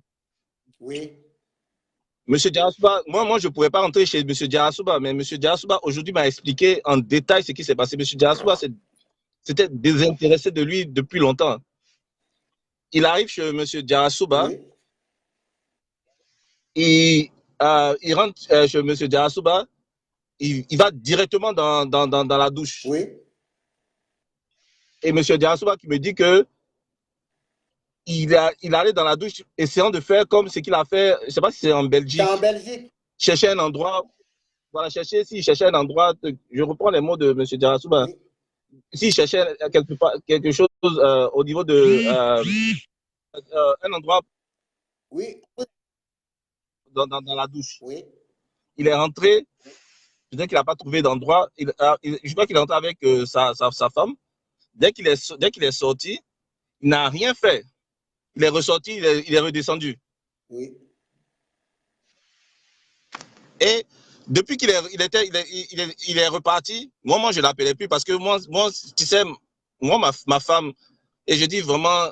[SPEAKER 1] Oui.
[SPEAKER 5] M. Diarasuba, moi je ne pouvais pas rentrer chez M. Diarasuba, mais M. Diarasuba aujourd'hui m'a expliqué en détail ce qui s'est passé. M. Diarasuba s'était désintéressé de lui depuis longtemps. Il arrive chez M. Diarasuba. Oui. Il rentre chez M. Diarasuba, il va directement dans la douche.
[SPEAKER 1] Oui.
[SPEAKER 5] Et M. Diarasuba qui me dit que il allait dans la douche essayant de faire comme ce qu'il a fait, je ne sais pas si c'est en Belgique.
[SPEAKER 1] C'est en Belgique.
[SPEAKER 5] Chercher un endroit, voilà, chercher un endroit, je reprends les mots de M. Diarasuba. Oui. S'il cherchait quelque chose au niveau de un endroit.
[SPEAKER 1] Oui.
[SPEAKER 5] Dans la douche.
[SPEAKER 1] Oui.
[SPEAKER 5] Il est rentré, peut-être qu'il n'a pas trouvé d'endroit. Je crois qu'il est rentré avec sa femme. Dès qu'il est sorti, il n'a rien fait. Il est ressorti, il est redescendu.
[SPEAKER 1] Oui.
[SPEAKER 5] Et depuis qu'il est reparti, moi je ne l'appelais plus parce que moi, tu sais, moi, ma femme, et je dis vraiment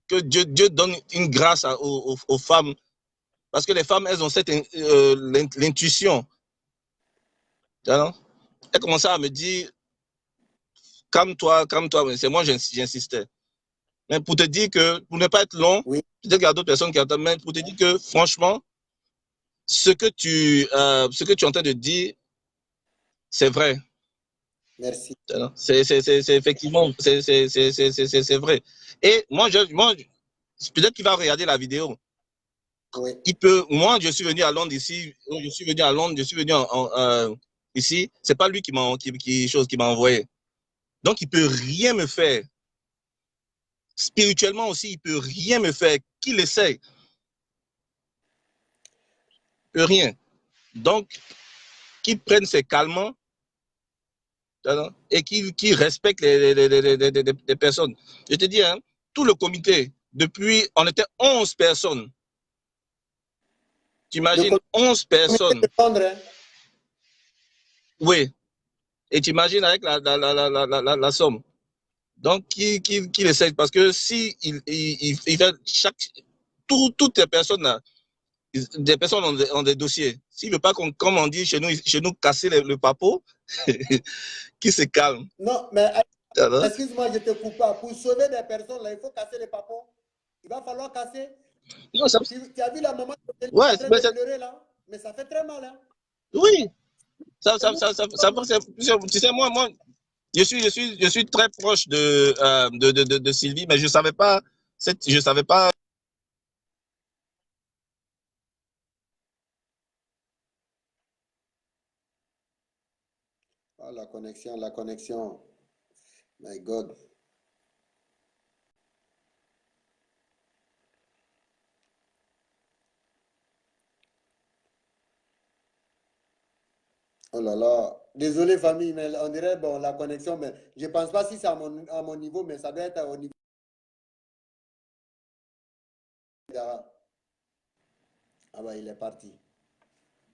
[SPEAKER 5] que Dieu donne une grâce aux femmes. Parce que les femmes, elles ont cette l'intuition. Elle commençait à me dire, calme-toi. C'est moi, j'insistais. Mais pour te dire que, pour ne pas être long, oui. Peut-être qu'il y a d'autres personnes qui entendent, mais pour te dire que, franchement, ce que tu es en train de dire, c'est vrai.
[SPEAKER 1] Merci.
[SPEAKER 5] C'est effectivement, c'est vrai. Et moi, peut-être qu'il va regarder la vidéo.
[SPEAKER 1] Oui.
[SPEAKER 5] il peut, moi, je suis venu à Londres ici, je suis venu à Londres, je suis venu ici, c'est pas lui qui m'a envoyé. Donc, il peut rien me faire. Spirituellement aussi, il peut rien me faire. Qu'il essaye, il peut rien. Donc, qu'il prenne ses calmants et qu'il respecte les personnes. Je te dis, hein, tout le comité, depuis, on était 11 personnes. Tu imagines, 11 personnes.
[SPEAKER 1] Hein?
[SPEAKER 5] Oui. Et tu imagines avec la somme. Donc, qu'il essaye. Parce que si il fait toutes les personnes là, des personnes ont des dossiers. S'il ne veut pas, comme on dit chez nous casser le papeau, qui se calme.
[SPEAKER 1] Non, mais excuse-moi, je te coupe pas. Pour sauver des personnes, là, il faut casser les papeaux. Il va falloir casser.
[SPEAKER 5] Non, ça...
[SPEAKER 1] Tu as vu la maman qui est
[SPEAKER 5] ouais,
[SPEAKER 1] en train de pleurer là? Mais ça fait très mal. Hein?
[SPEAKER 5] Oui. Tu sais, moi, je suis très proche de Sylvie, mais je savais pas. Je savais pas.
[SPEAKER 1] Oh, la connexion. My God. Oh là là. Désolé, famille, mais on dirait, bon, la connexion, mais je ne pense pas si c'est à mon niveau, mais ça doit être au niveau. Ah bah, il est parti.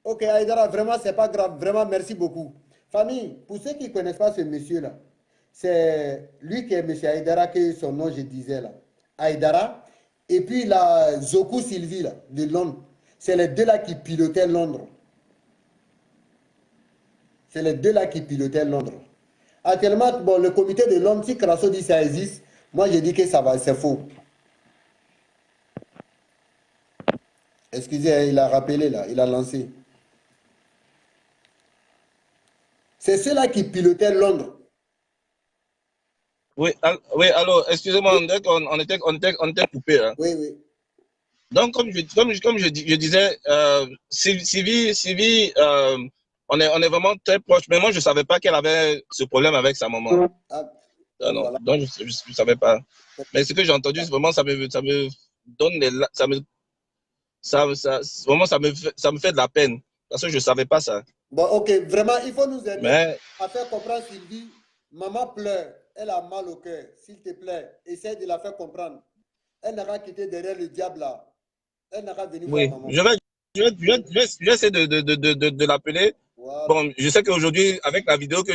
[SPEAKER 1] Ok, Aïdara, vraiment, c'est pas grave. Vraiment, merci beaucoup. Famille, pour ceux qui ne connaissent pas ce monsieur-là, c'est lui qui est monsieur Aïdara, que son nom, je disais là. Aïdara. Et puis la Zoku Sylvie, là, de Londres. C'est les deux là qui pilotaient Londres. C'est les deux là qui pilotaient Londres. Actuellement, bon, le comité de Londres, si Crasso dit ça existe, moi je dis que ça va, c'est faux. Excusez, il a rappelé là, il a lancé. C'est ceux-là qui pilotaient Londres.
[SPEAKER 5] Oui, alors, excusez-moi, on était coupé. Hein.
[SPEAKER 1] Oui, oui.
[SPEAKER 5] Donc, comme je disais, Sylvie, on est vraiment très proche. Mais moi, je ne savais pas qu'elle avait ce problème avec sa maman.
[SPEAKER 1] Ah,
[SPEAKER 5] non.
[SPEAKER 1] voilà.
[SPEAKER 5] Donc, je ne savais pas. Mais ce que j'ai entendu, vraiment, ça me donne vraiment, ça me fait de la peine. Parce que je ne savais pas ça.
[SPEAKER 1] Bon, ok, vraiment, il faut nous aider
[SPEAKER 5] Mais...
[SPEAKER 1] à faire comprendre Sylvie. Maman pleure, elle a mal au cœur. S'il te plaît, essaie de la faire comprendre. Elle n'aura quitté derrière le diable là. Elle n'aura venu voir maman.
[SPEAKER 5] Je vais essayer de l'appeler. Voilà. Bon, je sais qu'aujourd'hui, avec la vidéo qui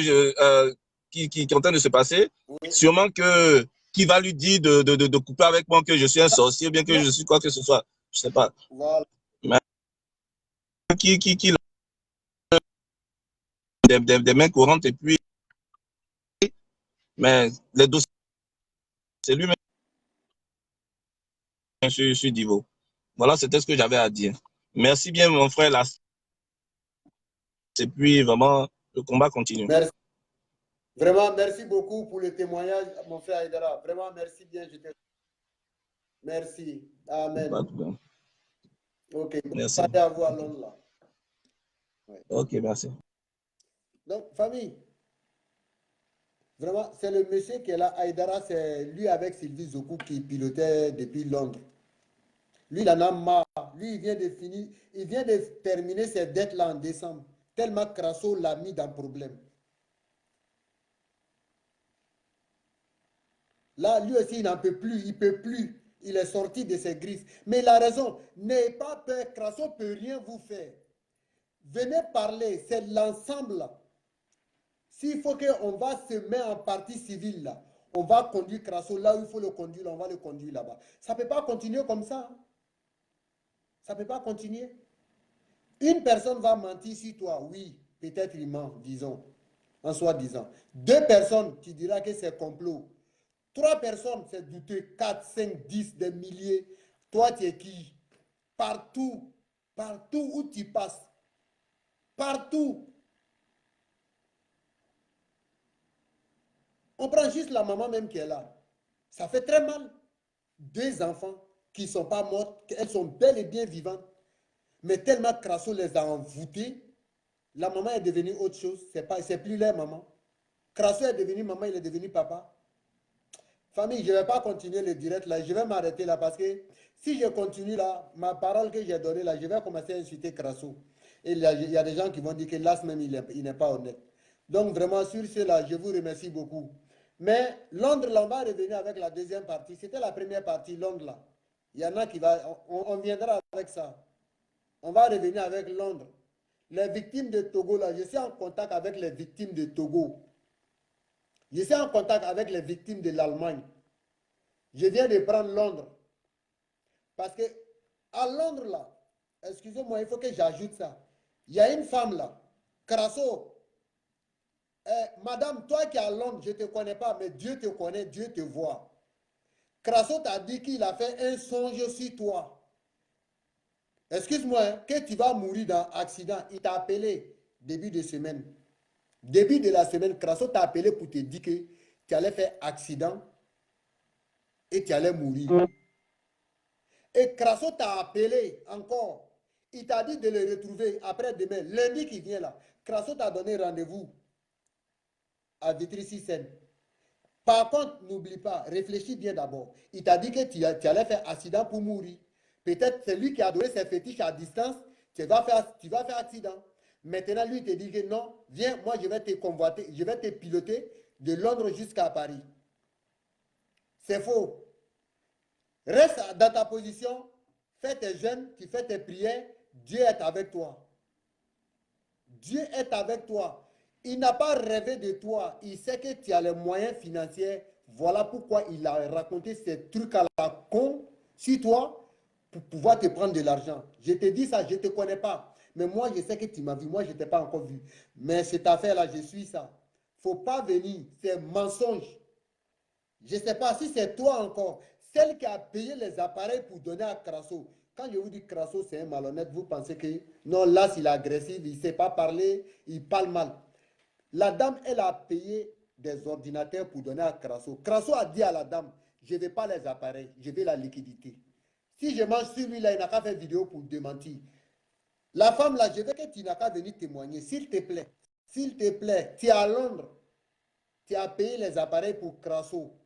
[SPEAKER 5] est en train de se passer, oui. Sûrement qu'il va lui dire de couper avec moi que je suis un sorcier, ou bien que je suis quoi que ce soit. Je ne sais pas. Voilà. Mais des mains courantes et puis. Mais les dossiers, c'est lui-même sur Divo. Voilà, c'était ce que j'avais à dire. Merci bien, mon frère. Et puis, vraiment, le combat continue. Merci.
[SPEAKER 1] Vraiment, merci beaucoup pour le témoignage, mon frère Aïdara. Vraiment, merci bien. Merci. Amen. Ok.
[SPEAKER 5] Merci.
[SPEAKER 1] À vous à Londres, là.
[SPEAKER 5] Ouais. Ok, merci.
[SPEAKER 1] Donc, famille, vraiment, c'est le monsieur qui est là, Aïdara, c'est lui avec Sylvie Zoku qui pilotait depuis Londres. Lui, il en a marre. Lui, il vient de terminer ses dettes-là en décembre. Tellement Crasso l'a mis dans le problème. Là, lui aussi, il n'en peut plus. Il ne peut plus. Il est sorti de ses griffes. Mais il a raison. N'ayez pas peur. Crasso ne peut rien vous faire. Venez parler. C'est l'ensemble. S'il faut qu'on va se mettre en partie civile, là, on va conduire Crasso là où il faut le conduire. Là, on va le conduire là-bas. Ça ne peut pas continuer comme ça. Ça ne peut pas continuer. Une personne va mentir sur toi. Oui, peut-être il ment, disons. En soi-disant. 2 personnes, tu diras que c'est complot. 3 personnes, c'est douteux. 4, 5, 10, des milliers. Toi, tu es qui? Partout où tu passes. Partout. On prend juste la maman même qui est là. Ça fait très mal. 2 enfants. qui ne sont pas mortes, qu'elles sont bel et bien vivantes. Mais tellement Crasso les a envoûtées, la maman est devenue autre chose. C'est plus leur maman. Crasso est devenu maman, il est devenu papa. Famille, je ne vais pas continuer le direct là. Je vais m'arrêter là parce que si je continue là, ma parole que j'ai donnée là, je vais commencer à insulter Crasso. Et il y a des gens qui vont dire que là même, il n'est pas honnête. Donc vraiment, sur cela, je vous remercie beaucoup. Mais Londres, là, on va revenir avec la deuxième partie. C'était la première partie, Londres là. Il y en a qui va... On viendra avec ça. On va revenir avec Londres. Les victimes de Togo, là, je suis en contact avec les victimes de Togo. Je suis en contact avec les victimes de l'Allemagne. Je viens de prendre Londres. Parce que à Londres, là, excusez-moi, il faut que j'ajoute ça. Il y a une femme là, Crasso. Madame, toi qui es à Londres, je ne te connais pas, mais Dieu te connaît, Dieu te voit. Crasso t'a dit qu'il a fait un songe sur toi. Excuse-moi, que tu vas mourir dans un accident. Il t'a appelé début de semaine. Début de la semaine, Crasso t'a appelé pour te dire que tu allais faire accident et tu allais mourir. Et Crasso t'a appelé encore. Il t'a dit de le retrouver après-demain, lundi qui vient là. Crasso t'a donné rendez-vous à Vitry-sur-Seine. Par contre, n'oublie pas, réfléchis bien d'abord. Il t'a dit que tu allais faire accident pour mourir. Peut-être c'est lui qui a donné ses fétiches à distance, tu vas faire accident. Maintenant, lui, il te dit que non, viens, moi, je vais te convoiter, je vais te piloter de Londres jusqu'à Paris. C'est faux. Reste dans ta position, fais tes jeûnes, tu fais tes prières, Dieu est avec toi. Dieu est avec toi. Il n'a pas rêvé de toi. Il sait que tu as les moyens financiers. Voilà pourquoi il a raconté ces trucs à la con sur toi pour pouvoir te prendre de l'argent. Je te dis ça, je ne te connais pas. Mais moi, je sais que tu m'as vu. Moi, je ne t'ai pas encore vu. Mais cette affaire-là, je suis ça. Il ne faut pas venir. C'est un mensonge. Je ne sais pas si c'est toi encore. Celle qui a payé les appareils pour donner à Crasso. Quand je vous dis Crasso, c'est un malhonnête, vous pensez que non, là, s'il est agressif, il ne sait pas parler, il parle mal. La dame, elle a payé des ordinateurs pour donner à Crasso. Crasso a dit à la dame, je ne veux pas les appareils, je veux la liquidité. Si je mange sur lui, là, il n'a qu'à faire vidéo pour démentir. La femme, là, je veux que tu n'as qu'à venir témoigner, s'il te plaît. S'il te plaît, tu es à Londres. Tu as payé les appareils pour Crasso.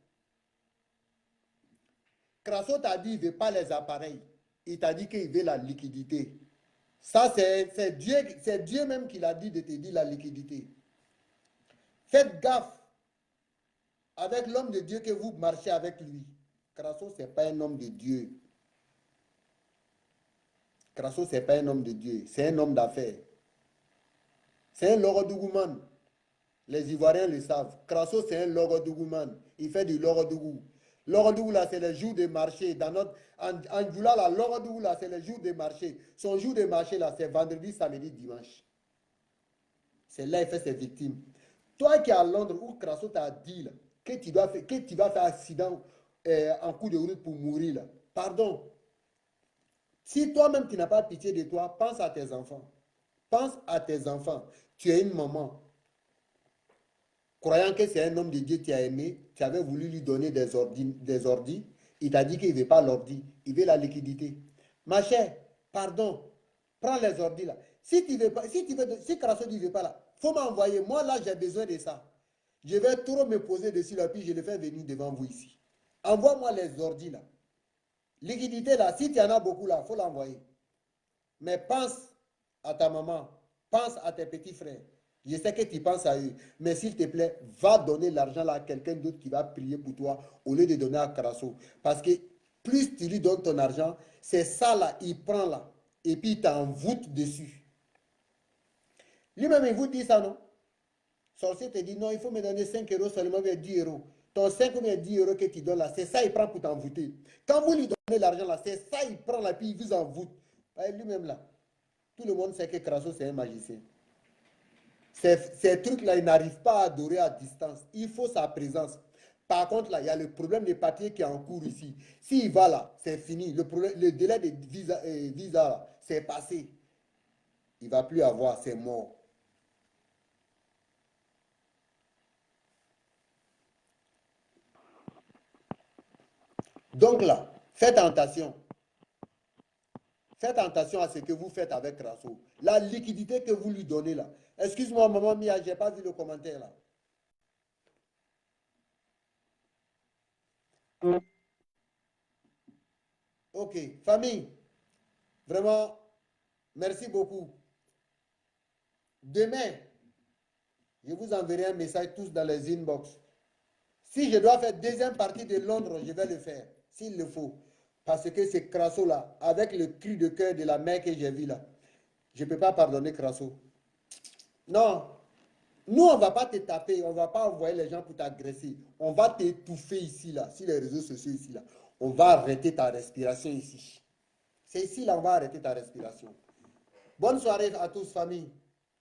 [SPEAKER 1] Crasso t'a dit, il ne veut pas les appareils. Il t'a dit qu'il veut la liquidité. Ça, c'est Dieu même qui l'a dit de te dire la liquidité. Faites gaffe avec l'homme de Dieu que vous marchez avec lui. Crasso, ce n'est pas un homme de Dieu. Crasso, ce n'est pas un homme de Dieu. C'est un homme d'affaires. C'est un Lorodougouman. Les Ivoiriens le savent. Crasso, c'est un Lorodougouman. Il fait du Lorodougou. Lorodougou, là, c'est le jour de marché. En Djoula, là, Lorodougou, là, c'est le jour de marché. Son jour de marché, là, c'est vendredi, samedi, dimanche. C'est là qu'il fait ses victimes. Toi qui es à Londres, où Crasso t'a dit là, que tu vas faire accident en coup de route pour mourir, là. Pardon. Si toi-même tu n'as pas pitié de toi, pense à tes enfants. Pense à tes enfants. Tu es une maman. Croyant que c'est un homme de Dieu qui a aimé, tu avais voulu lui donner des ordis. Il t'a dit qu'il ne veut pas l'ordi, il veut la liquidité. Ma chère, pardon, prends les ordis là. Si Crasso dit ne veut pas là, il faut m'envoyer. Moi là, j'ai besoin de ça. Je vais trop me poser dessus là, puis je le fais venir devant vous ici. Envoie-moi les ordis là. Liquidité là, si tu en as beaucoup là, il faut l'envoyer. Mais pense à ta maman, pense à tes petits frères. Je sais que tu penses à eux, mais s'il te plaît, va donner l'argent là à quelqu'un d'autre qui va prier pour toi au lieu de donner à Crasso. Parce que plus tu lui donnes ton argent, c'est ça là, il prend là, et puis il t'envoûte dessus. Lui-même, il vous dit ça, non? Sorcier te dit, non, il faut me donner 5 euros seulement, mais 10 euros. Ton 5 ou 10 euros que tu donnes là, c'est ça il prend pour t'envoûter. Quand vous lui donnez l'argent là, c'est ça il prend là, puis il vous envoûte. Lui-même là, tout le monde sait que Crasso, c'est un magicien. Ces trucs-là, ils n'arrivent pas à adorer à distance. Il faut sa présence. Par contre, là, il y a le problème des papiers qui est en cours ici. S'il va là, c'est fini. Le délai de visa là, c'est passé. Il ne va plus avoir, c'est mort. Donc là, Faites attention. Faites attention à ce que vous faites avec Crasso. La liquidité que vous lui donnez là. Excuse-moi, maman Mia, je n'ai pas vu le commentaire là. Ok, famille, vraiment, merci beaucoup. Demain, je vous enverrai un message tous dans les inbox. Si je dois faire deuxième partie de Londres, je vais le faire, s'il le faut. Parce que c'est Crasso là, avec le cri de cœur de la mère que j'ai vu là. Je ne peux pas pardonner Crasso. Non, nous, on ne va pas te taper, on ne va pas envoyer les gens pour t'agresser. On va t'étouffer ici, là, sur les réseaux sociaux ici, là. On va arrêter ta respiration ici. C'est ici, là, on va arrêter ta respiration. Bonne soirée à tous, famille.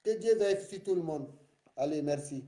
[SPEAKER 1] Que Dieu veille sur tout le monde. Allez, merci.